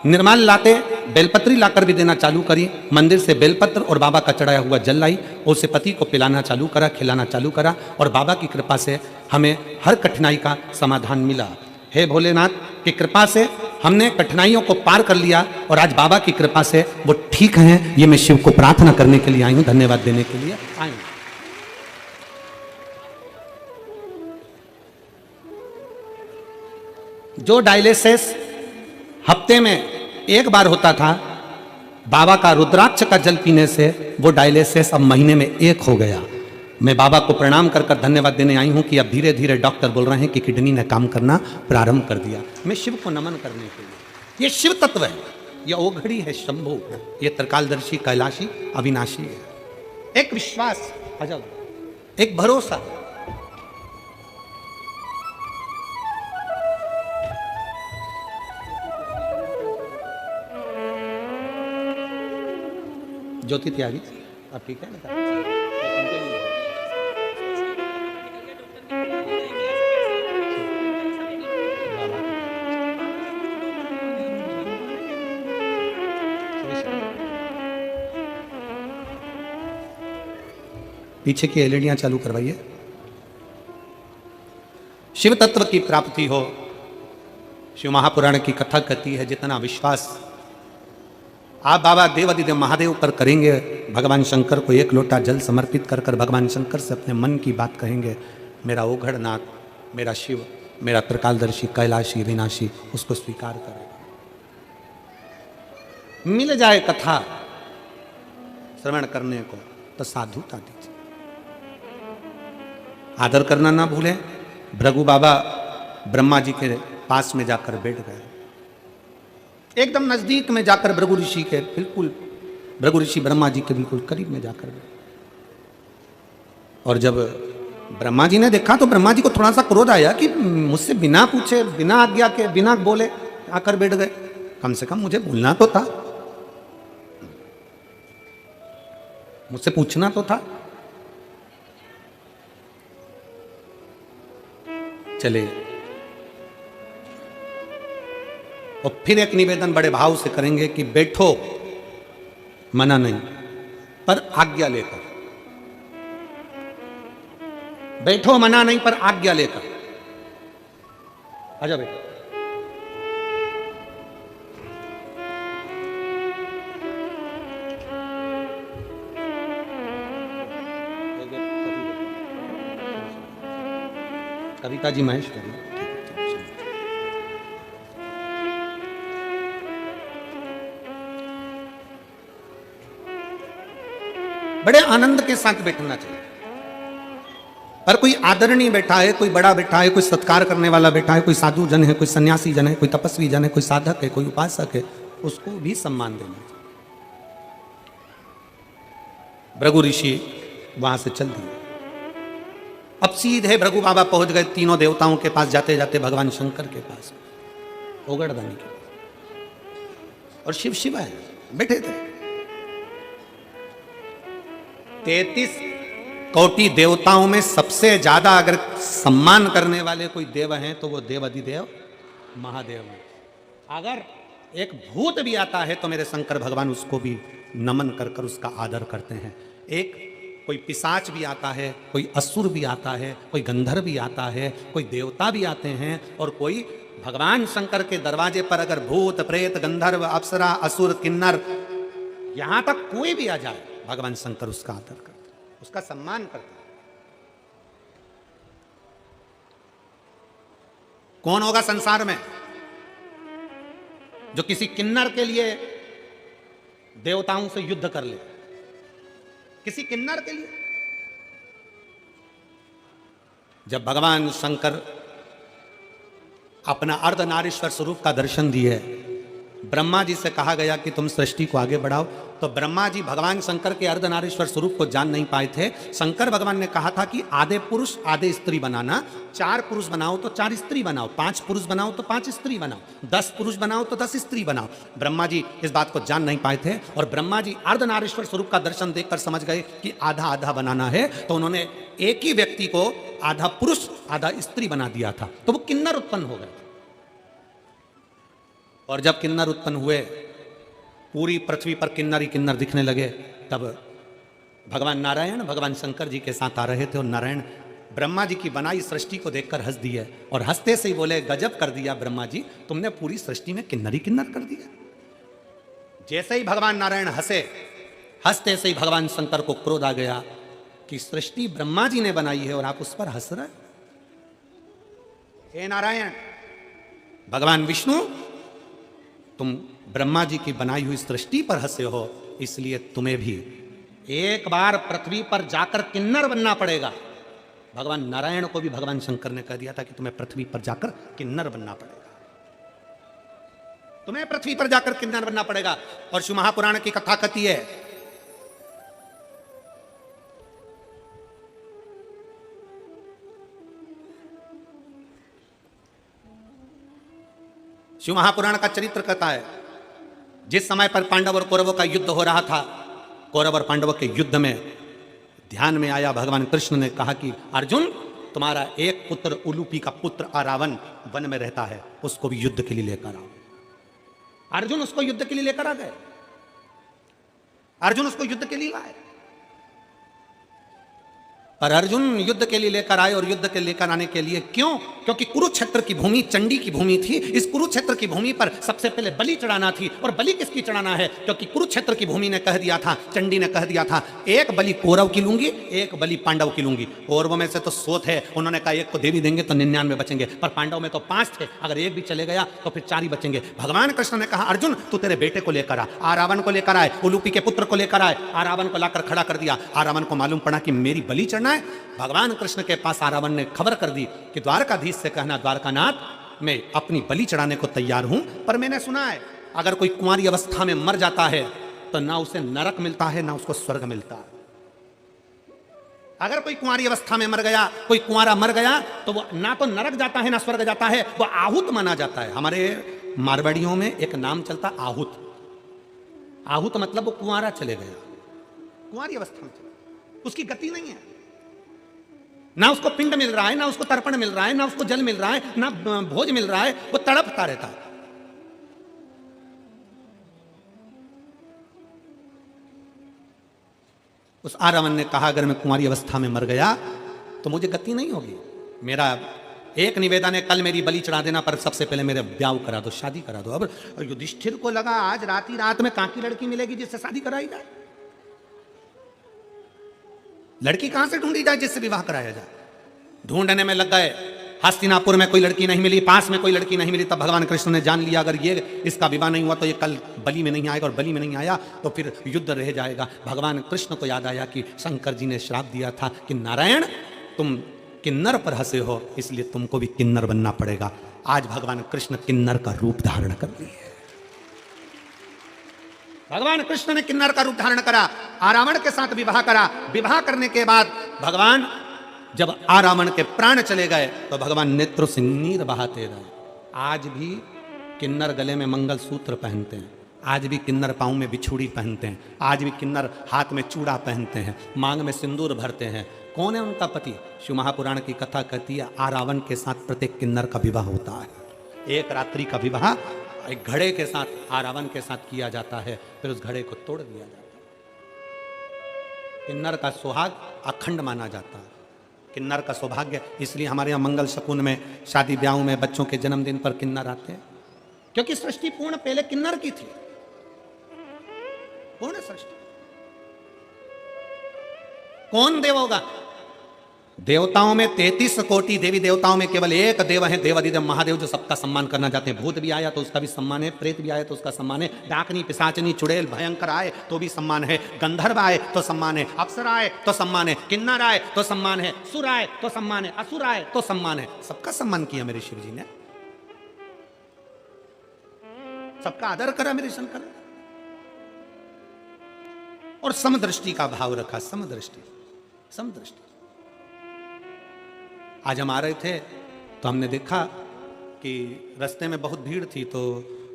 निर्माल लाते, बेलपत्री लाकर भी देना चालू करी। मंदिर से बेलपत्र और बाबा का चढ़ाया हुआ जल लाई और उसे पति को पिलाना चालू करा, खिलाना चालू करा और बाबा की कृपा से हमें हर कठिनाई का समाधान मिला। हे भोलेनाथ की कृपा से हमने कठिनाइयों को पार कर लिया और आज बाबा की कृपा से वो ठीक हैं। ये मैं शिव को प्रार्थना करने के लिए आई हूँ, धन्यवाद देने के लिए आई हूँ। जो डायलिसिस हफ्ते में एक बार होता था, बाबा का रुद्राक्ष का जल पीने से वो डायलिसिस अब महीने में 1 हो गया। मैं बाबा को प्रणाम कर कर धन्यवाद देने आई हूं कि अब धीरे धीरे डॉक्टर बोल रहे हैं कि किडनी ने काम करना प्रारंभ कर दिया। मैं शिव को नमन करने के लिए, ये शिव तत्व है, ये ओघड़ी है शंभु, ये त्रिकालदर्शी कैलाशी अविनाशी है। एक विश्वास, अजब एक भरोसा। ज्योति त्यागी, आप ठीक है? पीछे की एलईडियां चालू करवाइए। शिव तत्व की प्राप्ति हो, शिव महापुराण की कथा कहती है, जितना विश्वास आप बाबा देवादिदेव महादेव पर करेंगे, भगवान शंकर को 1 लोटा जल समर्पित कर कर भगवान शंकर से अपने मन की बात कहेंगे, मेरा ओघड़नाथ, मेरा शिव, मेरा त्रिकालदर्शी कैलाशी अविनाशी उसको स्वीकार करेगा। मिल जाए कथा श्रवण करने को तो साधुता दीजिए, आदर करना ना भूलें। भृगु बाबा ब्रह्मा जी के पास में जाकर बैठ गए, एकदम नजदीक में जाकर भृगु ऋषि के बिल्कुल, भृगु ऋषि ब्रह्मा जी के बिल्कुल करीब में जाकर बैठ। और जब ब्रह्मा जी ने देखा तो ब्रह्मा जी को थोड़ा सा क्रोध आया कि मुझसे बिना पूछे, बिना आज्ञा के, बिना बोले आकर बैठ गए। कम से कम मुझे बोलना तो था, मुझसे पूछना तो था। चले और फिर एक निवेदन बड़े भाव से करेंगे कि बैठो, मना नहीं, पर आज्ञा लेकर बैठो, मना नहीं पर आज्ञा लेकर। आजा बेटा। कविता जी महेश करना। बड़े आनंद के साथ बैठना चाहिए, पर कोई आदरणीय बैठा है, कोई बड़ा बैठा है, कोई सत्कार करने वाला बैठा है, कोई साधु जन है, कोई सन्यासी जन है, कोई तपस्वी जन है, कोई साधक है, कोई उपासक है, उसको भी सम्मान देना चाहिए। भृगु ऋषि वहां से चल दिए। अब सीधे भृगु बाबा पहुंच गए तीनों देवताओं के पास, जाते जाते भगवान शंकर के पास, ओगड़दानी के पास। और शिव शिवा है बैठे थे। 33 कोटि देवताओं में सबसे ज्यादा अगर सम्मान करने वाले कोई देव हैं तो वो देवाधिदेव महादेव हैं। अगर एक भूत भी आता है तो मेरे शंकर भगवान उसको भी नमन कर कर उसका आदर करते हैं। एक कोई पिशाच भी आता है, कोई असुर भी आता है, कोई गंधर्व भी आता है, कोई देवता भी आते हैं, और कोई भगवान शंकर के दरवाजे पर अगर भूत प्रेत गंधर्व अप्सरा असुर किन्नर यहां तक कोई भी आ जाए, भगवान शंकर उसका आदर करते, उसका सम्मान करते। कौन होगा संसार में जो किसी किन्नर के लिए देवताओं से युद्ध कर ले? किसी किन्नर के लिए? जब भगवान शंकर अपना अर्धनारीश्वर स्वरूप का दर्शन दिए, ब्रह्मा जी से कहा गया कि तुम सृष्टि को आगे बढ़ाओ, तो ब्रह्मा जी भगवान शंकर के अर्धनारीश्वर स्वरूप को जान नहीं पाए थे। शंकर भगवान ने कहा था कि आधे पुरुष आधे स्त्री बनाना, 4 पुरुष बनाओ तो 4 स्त्री बनाओ, 5 पुरुष बनाओ तो 5 स्त्री बनाओ, 10 पुरुष बनाओ तो 10 स्त्री बनाओ। ब्रह्मा जी इस बात को जान नहीं पाए थे, और ब्रह्मा जी अर्धनारीश्वर स्वरूप का दर्शन देखकर समझ गए कि आधा आधा बनाना है, तो उन्होंने एक ही व्यक्ति को आधा पुरुष आधा स्त्री बना दिया था, तो वो किन्नर उत्पन्न हो गए। और जब किन्नर उत्पन्न हुए, पूरी पृथ्वी पर किन्नर ही किन्नर दिखने लगे, तब भगवान नारायण भगवान शंकर जी के साथ आ रहे थे, और नारायण ब्रह्मा जी की बनाई सृष्टि को देखकर हंस दिए, और हंसते से ही बोले, गजब कर दिया ब्रह्मा जी, तुमने पूरी सृष्टि में किन्नर ही किन्नर कर दिया। जैसे ही भगवान नारायण हंसे, हंसते से ही भगवान शंकर को क्रोध आ गया कि सृष्टि ब्रह्मा जी ने बनाई है और आप उस पर हंस रहे। हे नारायण, भगवान विष्णु, तुम ब्रह्मा जी की बनाई हुई सृष्टि पर हंसे हो, इसलिए तुम्हें भी एक बार पृथ्वी पर जाकर किन्नर बनना पड़ेगा। भगवान नारायण को भी भगवान शंकर ने कह दिया था कि तुम्हें पृथ्वी पर जाकर किन्नर बनना पड़ेगा, तुम्हें पृथ्वी पर जाकर किन्नर बनना पड़ेगा। और शिव महापुराण की कथा कहती है, शिव महापुराण का चरित्र कहता है, जिस समय पर पांडव और कौरवों का युद्ध हो रहा था, कौरव और पांडवों के युद्ध में ध्यान में आया, भगवान कृष्ण ने कहा कि अर्जुन, तुम्हारा एक पुत्र उलूपी का पुत्र अरावन वन में रहता है, उसको भी युद्ध के लिए लेकर आओ। अर्जुन उसको युद्ध के लिए लेकर आ गए, अर्जुन उसको युद्ध के लिए लाए। पर अर्जुन युद्ध के लिए लेकर आए, और युद्ध के लेकर आने के लिए क्यों? क्योंकि कुरुक्षेत्र की भूमि चंडी की भूमि थी। इस कुरुक्षेत्र की भूमि पर सबसे पहले बलि चढ़ाना थी। और बलि किसकी चढ़ाना है? क्योंकि कुरुक्षेत्र की भूमि ने कह दिया था, चंडी ने कह दिया था, एक बलि कौरव की लूंगी, एक बलि पांडव की लूंगी। कौरवों में से तो 100 थे, उन्होंने कहा एक को देवी देंगे तो 99 बचेंगे, पर पांडव में तो 5 थे, अगर एक भी चले गया तो फिर 4 ही बचेंगे। भगवान कृष्ण ने कहा अर्जुन तू तेरे बेटे को लेकर आ रावण को लेकर आए, उलूपी के पुत्र को लेकर आए। रावण को लाकर खड़ा कर दिया। रावण को मालूम पड़ा कि मेरी बलि चढ़ना है। भगवान कृष्ण के पास रावण ने खबर कर दी कि द्वारकाधीश से कहना, द्वारकानाथ मैं अपनी बलि चढ़ाने को तैयार हूं, पर मैंने सुना है अगर कोई कुंवारी अवस्था में मर जाता है तो ना उसे नरक मिलता है ना उसको स्वर्ग मिलता है। अगर कोई कुंवारी अवस्था में मर गया, कोई कुंवारा मर गया, तो वो ना तो नरक जाता है ना स्वर्ग जाता है, वो आहूत माना जाता है। हमारे मारवाड़ियों में एक नाम चलता आहूत। आहूत मतलब वो कुंवारा चले गया, कुंवारी अवस्था में चले, उसकी गति नहीं है, ना उसको पिंड मिल रहा है, ना उसको तर्पण मिल रहा है, ना उसको जल मिल रहा है, ना भोज मिल रहा है, वो तड़पता रहता है। उस रावण ने कहा अगर मैं कुंवारी अवस्था में मर गया तो मुझे गति नहीं होगी। मेरा एक निवेदन है, कल मेरी बलि चढ़ा देना, पर सबसे पहले मेरे ब्याह करा दो, शादी करा दो। अब युधिष्ठिर को लगा आज रात में कहां की लड़की मिलेगी जिससे शादी कराई जाए? लड़की कहां से ढूंढी जाए जिससे विवाह कराया जाए? ढूंढने में लग गए। हस्तिनापुर में कोई लड़की नहीं मिली, पास में कोई लड़की नहीं मिली। तब भगवान कृष्ण ने जान लिया अगर ये इसका विवाह नहीं हुआ तो ये कल बलि में नहीं आएगा, और बलि में नहीं आया तो फिर युद्ध रह जाएगा। भगवान कृष्ण को याद आया कि शंकर जी ने श्राप दिया था कि नारायण तुम किन्नर पर हंसे हो, इसलिए तुमको भी किन्नर बनना पड़ेगा। आज भगवान कृष्ण किन्नर का रूप धारण कर लिए। भगवान कृष्ण ने किन्नर का रूप धारण करा, रावण के साथ विवाह करा। विवाह करने के बाद भगवान जब रावण के प्राण चले गए तो भगवान नेत्रों से नीर बहाते रहे। आज भी किन्नर गले में मंगलसूत्र पहनते हैं, आज भी किन्नर पाँव में बिछुड़ी पहनते हैं, आज भी किन्नर हाथ में चूड़ा पहनते हैं, मांग में सिंदूर भरते हैं। कौन है उनका पति? शिव महापुराण की कथा कहती है रावण के साथ प्रत्येक किन्नर का विवाह होता है। एक रात्रि का विवाह एक घड़े के साथ रावण के साथ किया जाता है, फिर उस घड़े को तोड़ दिया जाता है। किन्नर का सुहाग अखंड माना जाता है, किन्नर का सौभाग्य। इसलिए हमारे यहाँ मंगल शकुन में, शादी ब्याहों में, बच्चों के जन्मदिन पर किन्नर आते हैं, क्योंकि सृष्टि पूर्ण पहले किन्नर की थी। पूर्ण सृष्टि। कौन देव होगा? देवताओं में 33 कोटि देवी देवताओं में केवल एक देव है, देवाधिदेव महादेव, जो सबका सम्मान करना चाहते हैं। भूत भी आया तो उसका भी सम्मान है, प्रेत भी आया तो उसका सम्मान है, डाकनी पिशाचनी चुड़ैल भयंकर आए तो भी सम्मान है, गंधर्व आए तो सम्मान है, अप्सरा आए तो सम्मान है, किन्नर आए तो सम्मान है, सुर आए तो सम्मान है, असुर आए तो सम्मान है। सबका सम्मान किया मेरे शिव जी ने, सबका आदर करा मेरे शंकर, और समदृष्टि का भाव रखा। समदृष्टि, समदृष्टि। आज हम आ रहे थे तो हमने देखा कि रास्ते में बहुत भीड़ थी, तो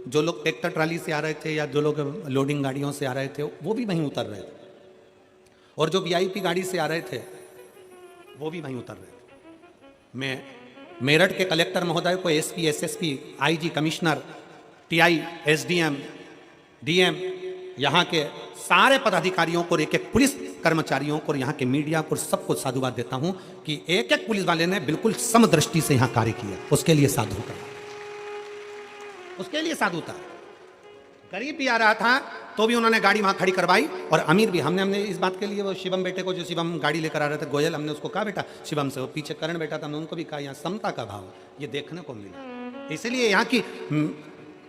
जो लोग ट्रैक्टर ट्राली से आ रहे थे या जो लोग लोडिंग गाड़ियों से आ रहे थे वो भी वहीं उतर रहे थे, और जो वीआईपी गाड़ी से आ रहे थे वो भी वहीं उतर रहे थे। मैं मेरठ के कलेक्टर महोदय को, SP, SSP, IG, commissioner, TI, SDM, DM, यहाँ के सारे पदाधिकारियों को, एक एक पुलिस कर्मचारियों को, यहाँ के मीडिया को, सबको साधुवाद देता हूं कि एक एक पुलिस वाले ने बिल्कुल समदृष्टि से यहाँ कार्य किया। उसके लिए साधु था, उसके लिए साधु था। गरीब भी आ रहा था तो भी उन्होंने गाड़ी वहां खड़ी करवाई, और अमीर भी। हमने इस बात के लिए वो शिवम बेटे को, जो शिवम गाड़ी लेकर आ रहे थे, गोयल, हमने उसको कहा बेटा शिवम से, वो पीछे करण बेटा था, हमने उनको भी कहा यहाँ समता का भाव ये देखने को मिला। इसलिए यहाँ की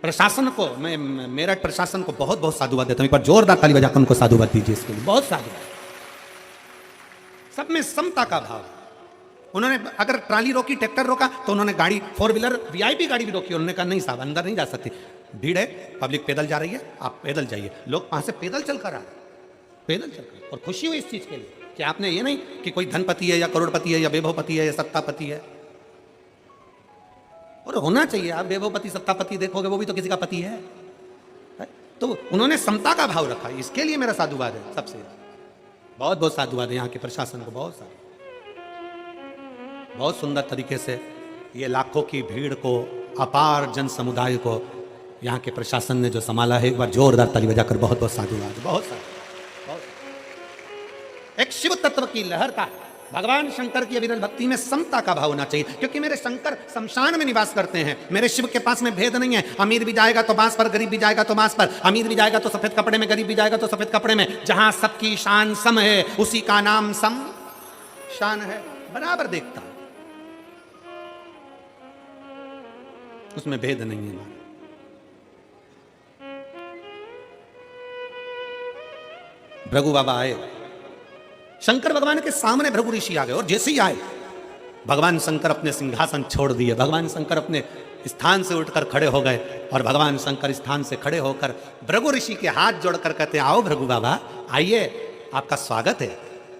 प्रशासन को, मैं मेरठ प्रशासन को बहुत बहुत साधुवाद देता हूं। एक बार जोरदार ताली बजाकर उनको साधुवाद दीजिए इसके लिए, बहुत साधुवाद। सब में समता का भाव। उन्होंने अगर ट्राली रोकी, ट्रैक्टर रोका, तो उन्होंने गाड़ी, 4 व्हीलर वीआईपी गाड़ी भी रोकी। उन्होंने कहा नहीं साहब, अंदर नहीं जा सकती, भीड़ है, पब्लिक पैदल जा रही है, आप पैदल जाइए। लोग वहां से पैदल चल कर आए, पैदल चल कर। और खुशी हुई इस चीज के लिए कि आपने ये नहीं कि कोई धनपति है या करोड़पति है या वैभवपति है या सत्तापति है, और होना चाहिए। आप वैभवपति सत्तापति देखोगे वो भी तो किसी का पति है। तो उन्होंने समता का भाव रखा, इसके लिए मेरा साधुवाद है। सबसे बहुत बहुत साधुवाद है यहाँ के प्रशासन को, बहुत सारा, बहुत सुंदर तरीके से ये लाखों की भीड़ को, अपार जन समुदाय को यहाँ के प्रशासन ने जो संभाला है। एक बार जोरदार ताली बजाकर बहुत बहुत साधुवाद, बहुत सारा। एक शिव तत्व की लहर का भगवान शंकर की अविरल भक्ति में समता का भाव होना चाहिए, क्योंकि मेरे शंकर शमशान में निवास करते हैं। मेरे शिव के पास में भेद नहीं है, अमीर भी जाएगा तो बांस पर, गरीब भी जाएगा तो बांस पर, अमीर भी जाएगा तो सफेद कपड़े में, गरीब भी जाएगा तो सफेद कपड़े में। जहां सबकी शान सम है उसी का नाम सम शान है। बराबर देखता, उसमें भेद नहीं है। भृगु बाबा आए, शंकर भगवान के सामने भृगु ऋषि आ गए, और जैसे ही आए भगवान शंकर अपने सिंहासन छोड़ दिए। भगवान शंकर अपने स्थान से उठकर खड़े हो गए, और भगवान शंकर स्थान से खड़े होकर भृगु ऋषि के हाथ जोड़कर कहते हैं, आओ भृगु बाबा आइए, आपका स्वागत है।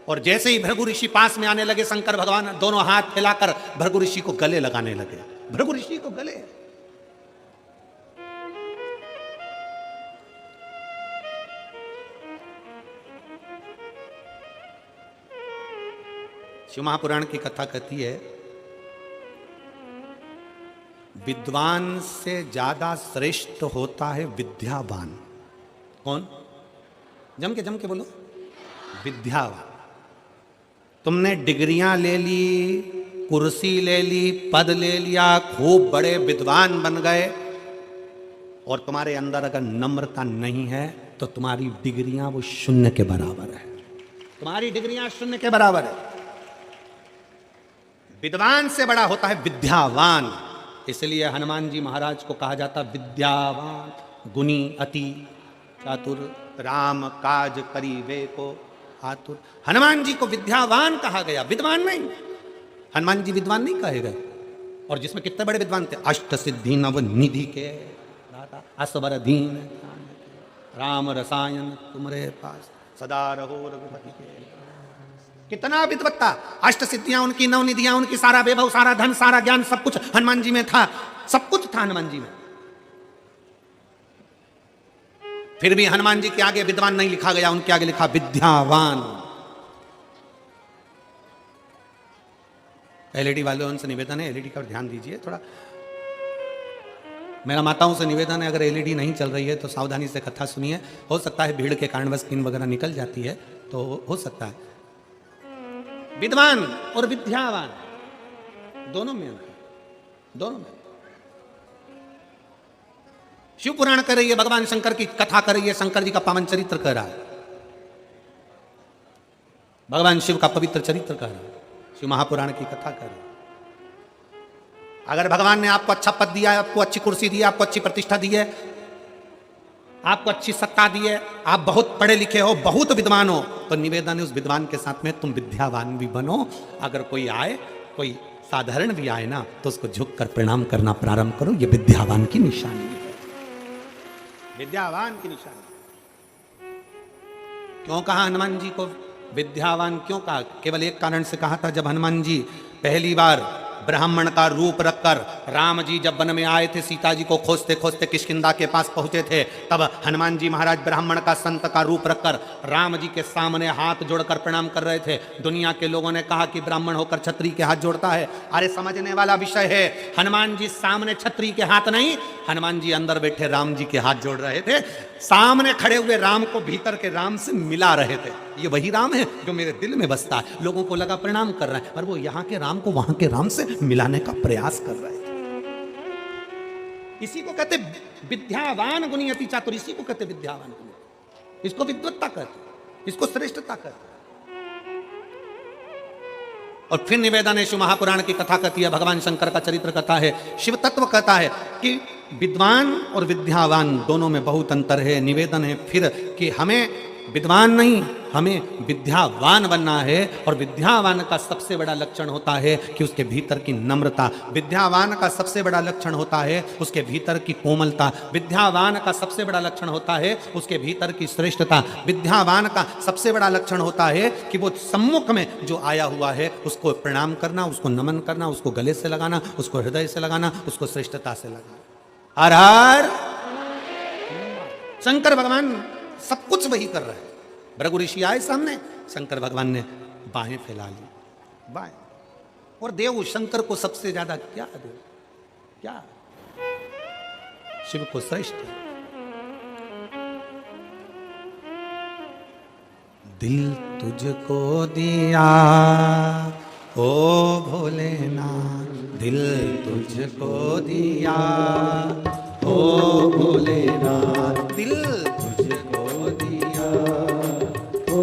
और जैसे ही भृगु ऋषि पास में आने लगे, शंकर भगवान दोनों हाथ फैलाकर भृगु ऋषि को गले लगाने लगे। भृगु ऋषि को गले, शिव महापुराण की कथा कहती है, विद्वान से ज्यादा श्रेष्ठ होता है विद्यावान। कौन? जम के बोलो, विद्यावान। तुमने डिग्रियां ले ली, कुर्सी ले ली, पद ले लिया, खूब बड़े विद्वान बन गए, और तुम्हारे अंदर अगर नम्रता नहीं है तो तुम्हारी डिग्रियां वो शून्य के बराबर है। तुम्हारी डिग्रियां शून्य के बराबर है। विद्वान से बड़ा होता है विद्यावान। इसलिए हनुमान जी महाराज को कहा जाता विद्यावान, गुणी अति चातुर, राम काज करीबे को आतुर। हनुमान जी को विद्यावान कहा गया, विद्वान नहीं। हनुमान जी विद्वान नहीं कहे गए, और जिसमें कितने बड़े विद्वान थे, अष्ट सिद्धि नव निधि के दाता, असबर दीन राम रसायन तुम्हारे पास, सदा रहो रघुपति के। कितना विद्वत्ता, अष्ट सिद्धियां उनकी, नव निधियां उनकी, सारा वैभव, सारा धन, सारा ज्ञान, सब कुछ हनुमान जी में था। सब कुछ था हनुमान जी में। फिर भी हनुमान जी के आगे विद्वान नहीं लिखा गया, उनके आगे लिखा विद्यावान। एलईडी वालों उनसे निवेदन है, एलईडी का ध्यान दीजिए थोड़ा। मेरा माताओं से निवेदन है, अगर एलईडी नहीं चल रही है तो सावधानी से कथा सुनिए। हो सकता है भीड़ के कारण बस स्क्रीन वगैरह निकल जाती है, तो हो सकता है। विद्वान और विद्यावान दोनों में अंतर, दोनों में। शिव पुराण कर रही है, भगवान शंकर की कथा कर रही है, शंकर जी का पावन चरित्र कर रहा है, भगवान शिव का पवित्र चरित्र कर रहा है, शिव महापुराण की कथा कर रहा है। अगर भगवान ने आपको अच्छा पद दिया है, आपको अच्छी कुर्सी दी है, आपको अच्छी प्रतिष्ठा दी है, आपको अच्छी सत्ता दी है, आप बहुत पढ़े लिखे हो, बहुत विद्वान हो, तो निवेदन है उस विद्वान के साथ में तुम विद्यावान भी बनो। अगर कोई आए, कोई साधारण भी आए ना, तो उसको झुककर प्रणाम करना प्रारंभ करो। ये विद्यावान की निशानी है, विद्यावान की निशानी। क्यों कहा हनुमान जी को विद्यावान? क्यों कहा? केवल एक कारण से कहा था। जब हनुमान जी पहली बार ब्राह्मण का रूप रखकर राम जी जब वन में आए थे, सीता जी को खोजते खोजते किष्किंधा के पास पहुंचे थे, तब हनुमान जी महाराज ब्राह्मण का, संत का रूप रखकर राम जी के सामने हाथ जोड़कर प्रणाम कर रहे थे। दुनिया के लोगों ने कहा कि ब्राह्मण होकर छत्री के हाथ जोड़ता है। अरे समझने वाला विषय है, हनुमान जी सामने छत्री के हाथ नहीं, हनुमान जी अंदर बैठे राम जी के हाथ जोड़ रहे थे। सामने खड़े हुए राम को भीतर के राम से मिला रहे थे। ये वही राम है जो मेरे दिल में बसता है। लोगों को लगा प्रणाम कर रहा है, और वो यहाँ के राम को वहां के राम से मिलाने का प्रयास कर रहे थे। इसी को कहते विद्यावान गुणी अति चातुर, इसी को कहते विद्यावान गुणी। इसको विद्वत्ता कहते, इसको श्रेष्ठता कहते। और फिर निवेदन है, शिव महापुराण की कथा कहती है, भगवान शंकर का चरित्र कथा है, शिव तत्व कहता है कि विद्वान और विद्यावान दोनों में बहुत अंतर है। निवेदन है फिर कि हमें विद्वान नहीं, हमें विद्यावान बनना है। और विद्यावान का सबसे बड़ा लक्षण होता है कि उसके भीतर की नम्रता, विद्यावान का सबसे बड़ा लक्षण होता है उसके भीतर की कोमलता, विद्यावान का सबसे बड़ा लक्षण होता है उसके भीतर की श्रेष्ठता, विद्यावान का सबसे बड़ा लक्षण होता है कि वो सम्मुख में जो आया हुआ है उसको प्रणाम करना, उसको नमन करना, उसको गले से लगाना, उसको हृदय से लगाना, उसको श्रेष्ठता से लगाना। हर हर शंकर भगवान सब कुछ वही कर रहे हैं। भृगु ऋषि आए सामने, शंकर भगवान ने बाहें फैला ली, बाएं। और देव शंकर को सबसे ज्यादा क्या देव, क्या शिव को श्रेष्ठ दिल तुझको दिया ओ भोलेनाथ, दिल तुझको दिया ओ भोलेनाथ, दिल तुझको दिया ओ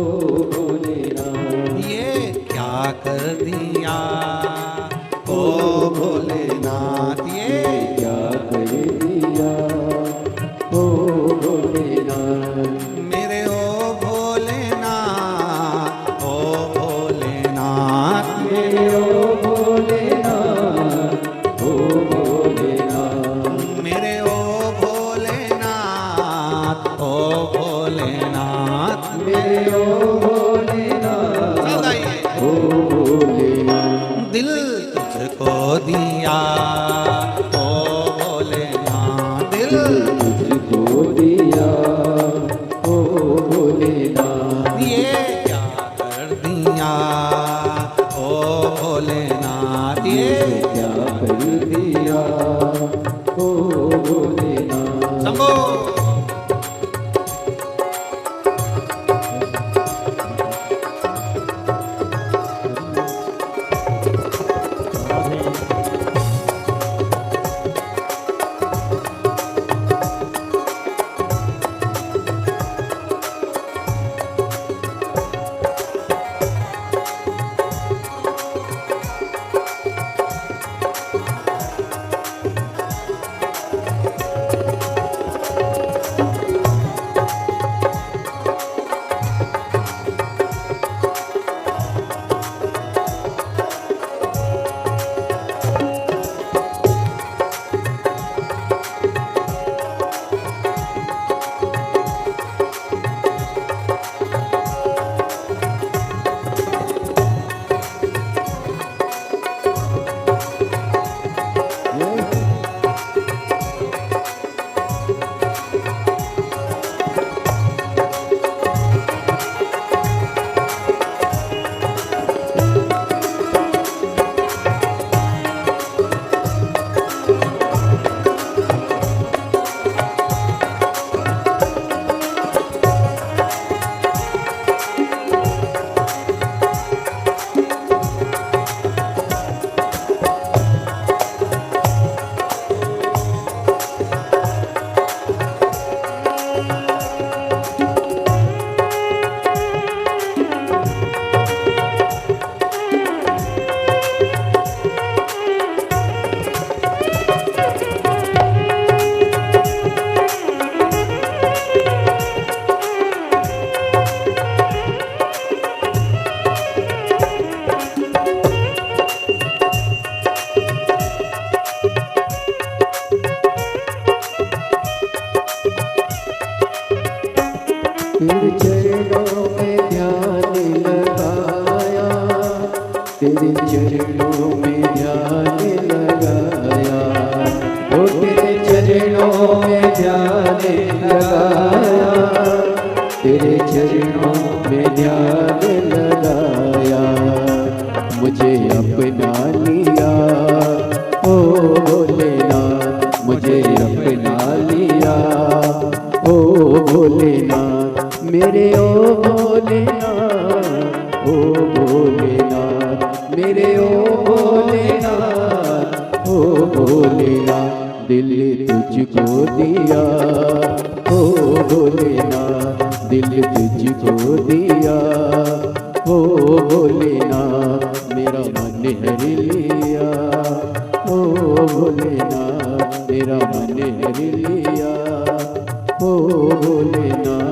भोलेनाथ, ये क्या कर दिया ओ भोलेनाथ, ये क्या कर दिया ओ भोलेनाथ, मेरे ओ भोलेनाथ, ओ भोलेनाथ, मेरे ओ भोलेनाथ, ओ भोलेनाथ, मेरे ओ भोलेनाथ, ओ भोलेनाथ, मेरे ओ भोलेनाथ, सब गाइए। ओ भोलेनाथ, दिल तुझको दिया ओ भोलेनाथ, दिल तुझको दिया ओ भोलेनाथ, ये क्या कर दिया ओ भोलेनाथ, ये क्या कर दिया ओ भोलेनाथ। शंभो। तेरे चरणों में ध्यान लगाया, तेरे चरणों में ध्यान लगाया, ओ तेरे चरणों में ध्यान लगाया, तेरे चरणों में ध्यान लगाया, मुझे अपना लिया ओ भोलेनाथ, मुझे अपना लिया ओ भोलेनाथ, मेरे ओ भोलेनाथ, ओ भोलेनाथ, मेरे ओ भोलेनाथ, ओ भोलेनाथ, दिल तुझको दिया ओ भोलेनाथ, दिल तुझको दिया ओ भोलेनाथ, मेरा मन हर लिया ओ भोलेनाथ, मेरा मन हर लिया ओ भोलेनाथ।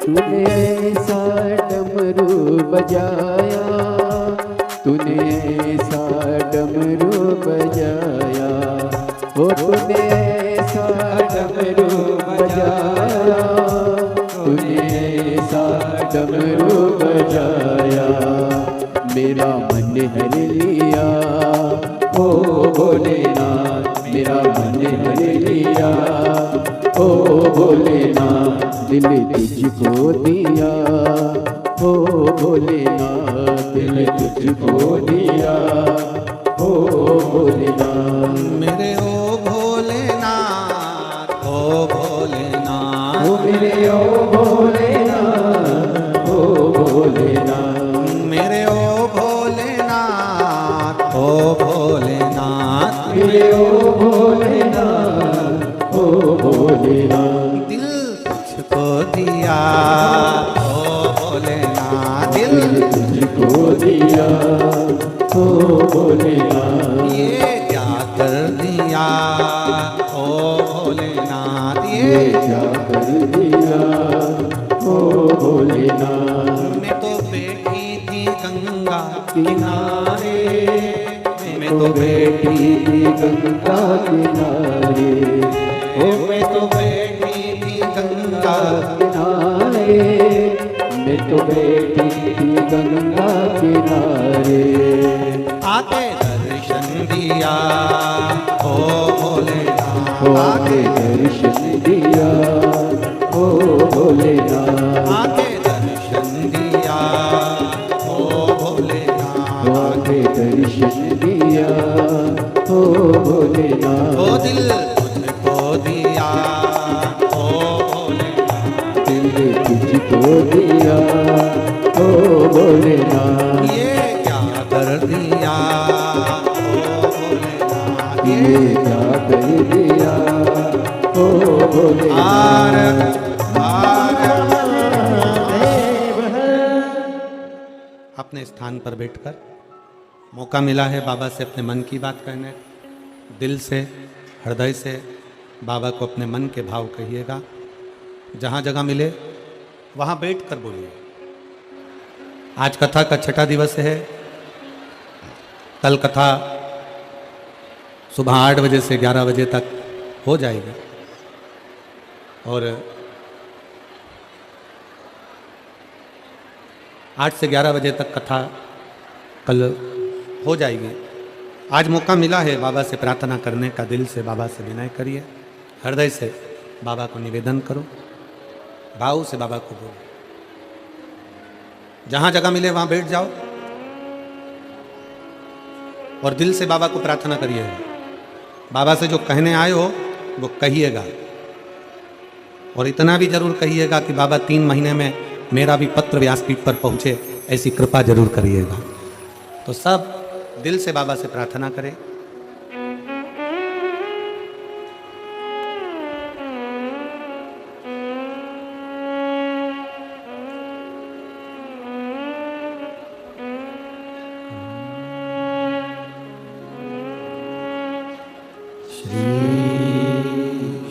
तूने ऐसा डमरू बजाया, तूने ऐसा डमरू बजाया, वो तूने ऐसा डमरू बजाया, तूने ऐसा डमरू बजाया, मेरा मन हर लिया ओ भोलेनाथ, मेरा मन हर लिया ओ भोलेनाथ, दिल तुझको दिया ओ भोलेनाथ, दिल तुझको दिया ओ भोलेनाथ। मेरे ओ भोलेनाथ, ओ भोलेनाथ, ओ मेरे ओ भोलेनाथ, ओ भोलेनाथ, मेरे ओ भोलेनाथ, ओ भोलेनाथ, मेरे ओ भोलेनाथ, ओ भोलेनाथ, दिल तुझको दिया ओ भोलेनाथ, दिल तुझको दिया ओ भोलेनाथ, ये क्या कर दिया ओ भोलेनाथ, ये क्या कर दिया ओ भोलेनाथ। मैं तो बैठी थी गंगा किनारे, मैं तो बैठी थी गंगा किनारे, ओ मैं तो बैठी थी गंगा किनारे, मैं तो बैठी थी गंगा किनारे, आके दर्शन दिया ओ भोलेनाथ, आके दर्शन दिया ओ भोलेनाथ, आके दर्शन दिया ओ भोलेनाथ, आके दर्शन दिया ओ भोलेनाथ, ओ दिल तुझको दिया ओ भोलेनाथ, दिल तुझको दिया ओ भोलेनाथ, ये क्या कर दिया ओ भोलेनाथ, ये क्या कर दिया ओ भोलेनाथ। अपने स्थान पर बैठकर मौका मिला है बाबा से अपने मन की बात कहने, दिल से हृदय से बाबा को अपने मन के भाव कहिएगा। जहाँ जगह मिले वहाँ बैठकर बोलिए। आज कथा का छठा दिवस है। कल कथा सुबह 8 बजे से 11 बजे तक हो जाएगी और 8 से 11 बजे तक कथा कल हो जाएगी। आज मौका मिला है बाबा से प्रार्थना करने का, दिल से बाबा से विनय करिए, हृदय से बाबा को निवेदन करो, भाव से बाबा को बोलो। जहाँ जगह मिले वहाँ बैठ जाओ और दिल से बाबा को प्रार्थना करिएगा। बाबा से जो कहने आए हो वो कहिएगा और इतना भी जरूर कहिएगा कि बाबा 3 महीने में मेरा भी पत्र व्यासपीठ पर पहुँचे, ऐसी कृपा जरूर करिएगा। तो सब दिल से बाबा से प्रार्थना करें। श्री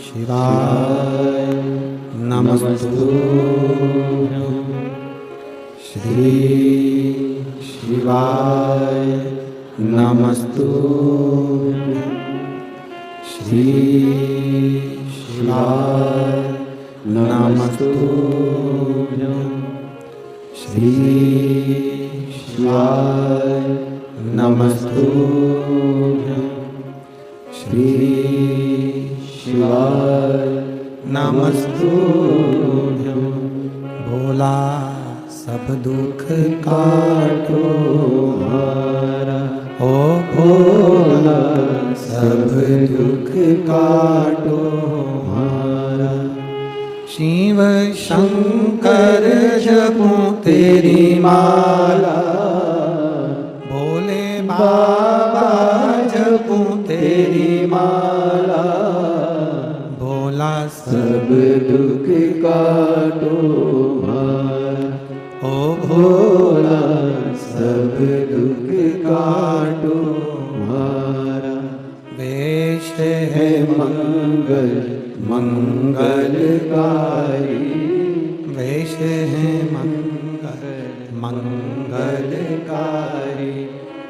शिवाय नमस्तुभ्यं, श्री शिवाय नमस्तुभ्यं, श्री शिवाय नमस्तुभ्यं, श्री शिवाय नमस्तुभ्यं, श्री शिवाय नमस्तुभ्यं। भोला सब दुख काटो हमारा, ओ भोला सब दुख काटो हमारा। शिव शंकर जपूं तेरी माला, भोले बाबा जपूं तेरी माला। भोला सब दुख काटो हमारा, ओ भोला सब दुख काटो हमारा। वेश है मंगल मंगलकारी, वेश मंगलकारी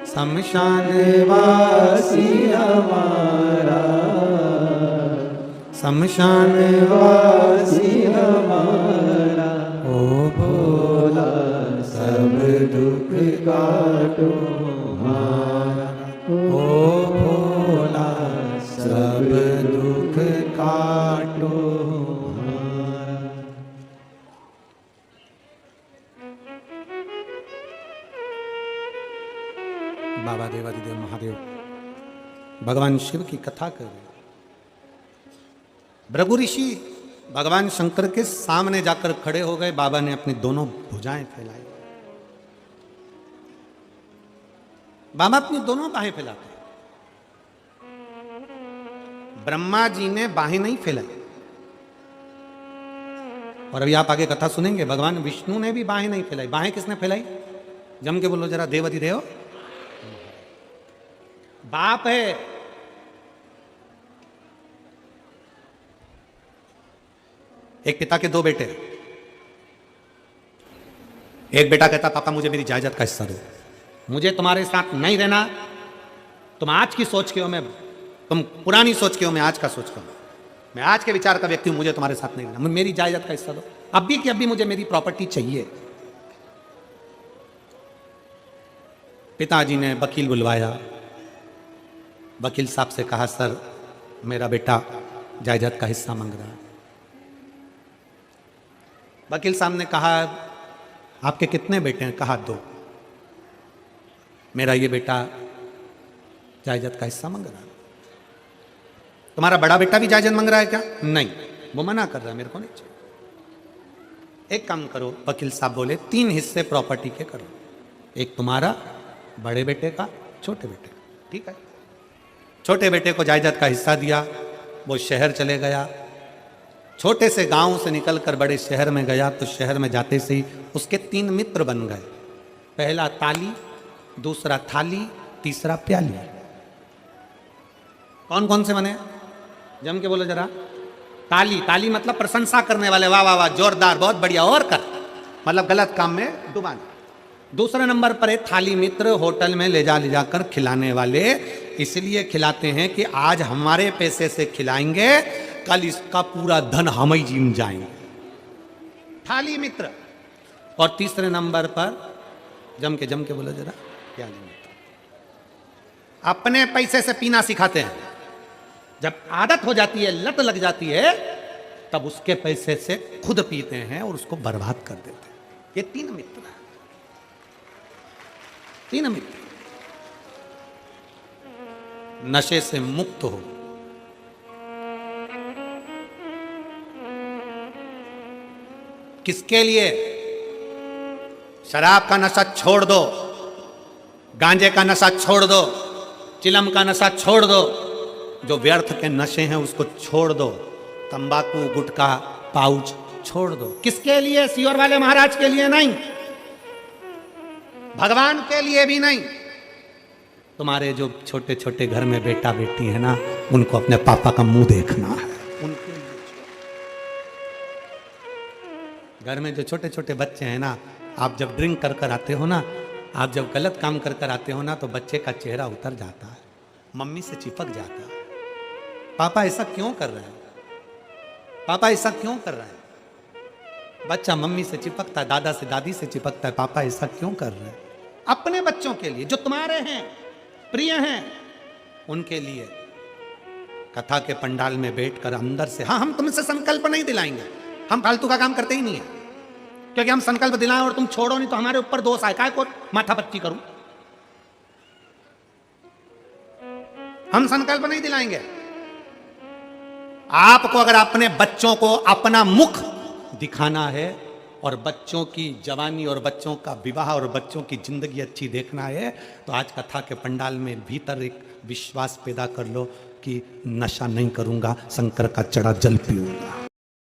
शमशान वासी हमारा, शमशान वासी हमारा, ओ भोला सब दुख काटो हमारा, ओ भोला सब दुख काटो हमारा। बाबा देवादिदेव महादेव भगवान शिव की कथा कर रहे। भृगु ऋषि भगवान शंकर के सामने जाकर खड़े हो गए। बाबा ने अपनी दोनों भुजाएं फैलाई। बाबा अपनी दोनों बाहें फैलाते। ब्रह्मा जी ने बाहें नहीं फैलाई। और अभी आप आगे कथा सुनेंगे, भगवान विष्णु ने भी बाहें नहीं फैलाई। बाहें किसने फैलाई? जम के बोलो जरा, देवाधिदेव बाप है। एक पिता के दो बेटे। एक बेटा कहता, पापा मुझे मेरी जायदाद का हिस्सा दो, मुझे तुम्हारे साथ नहीं रहना। तुम आज की सोच के हो, मैं तुम पुरानी सोच के हो, मैं आज का सोच का हूं, मैं आज के विचार का व्यक्ति हूं, मुझे तुम्हारे साथ नहीं रहना, मेरी जायदाद का हिस्सा दो। अभी की अभी मुझे मेरी प्रॉपर्टी चाहिए। पिताजी ने वकील बुलवाया। वकील साहब से कहा, सर मेरा बेटा जायदाद का हिस्सा मांग रहा है। वकील साहब ने कहा, आपके कितने बेटे हैं? कहा, 2। मेरा ये बेटा जायदाद का हिस्सा मांग रहा है। तुम्हारा बड़ा बेटा भी जायदाद मांग रहा है क्या? नहीं, वो मना कर रहा है, मेरे को नहीं चाहिए। एक काम करो, वकील साहब बोले, 3 हिस्से प्रॉपर्टी के करो, एक तुम्हारा, बड़े बेटे का, छोटे बेटे का। ठीक है। छोटे बेटे को जायदाद का हिस्सा दिया। वो शहर चले गया। छोटे से गांव से निकलकर बड़े शहर में गया। तो शहर में जाते से ही उसके 3 मित्र बन गए। पहला ताली, दूसरा थाली, तीसरा प्याली। कौन कौन से बने? जम के बोलो जरा। ताली, ताली मतलब प्रशंसा करने वाले, वाह वाह वाह, जोरदार, बहुत बढ़िया, और कर, मतलब गलत काम में डुबाना। दूसरे नंबर पर है थाली मित्र, होटल में ले जाकर खिलाने वाले। इसलिए खिलाते हैं कि आज हमारे पैसे से खिलाएंगे, कल इसका पूरा धन हम ही जीम जाएंगे। थाली मित्र। और तीसरे नंबर पर जम के बोलो जरा, प्याली मित्र। अपने पैसे से पीना सिखाते हैं। जब आदत हो जाती है, लत लग जाती है, तब उसके पैसे से खुद पीते हैं और उसको बर्बाद कर देते हैं। ये 3 मित्र हैं। 3 मित्र। नशे से मुक्त हो। किसके लिए? शराब का नशा छोड़ दो, गांजे का नशा छोड़ दो, चिलम का नशा छोड़ दो, जो व्यर्थ के नशे हैं उसको छोड़ दो, तंबाकू, गुटखा, पाउच छोड़ दो। किसके लिए? सियोर वाले महाराज के लिए नहीं, भगवान के लिए भी नहीं। तुम्हारे जो छोटे छोटे घर में बेटा बेटी है ना, उनको अपने पापा का मुंह देखना है। उनके लिए घर में जो छोटे छोटे बच्चे हैं ना, आप जब ड्रिंक कर कर आते हो ना, आप जब गलत काम कर कर आते हो ना, तो बच्चे का चेहरा उतर जाता है, मम्मी से चिपक जाता है। पापा ऐसा क्यों कर रहे हैं? पापा ऐसा क्यों कर रहे हैं? बच्चा मम्मी से चिपकता है, दादा से, दादी से चिपकता है। पापा ऐसा क्यों कर रहे हैं? अपने बच्चों के लिए, जो तुम्हारे हैं, प्रिय हैं, उनके लिए कथा के पंडाल में बैठकर अंदर से, हाँ, हम तुमसे संकल्प नहीं दिलाएंगे, हम फालतू का काम करते ही नहीं है, क्योंकि हम संकल्प दिलाएं और तुम छोड़ो नहीं तो हमारे ऊपर दोष आए, काय को माथा पच्ची करूं। हम संकल्प नहीं दिलाएंगे। आपको अगर अपने बच्चों को अपना मुख दिखाना है और बच्चों की जवानी और बच्चों का विवाह और बच्चों की जिंदगी अच्छी देखना है, तो आज कथा के पंडाल में भीतर एक विश्वास पैदा कर लो कि नशा नहीं करूंगा, शंकर का चढ़ा जल पीऊंगा।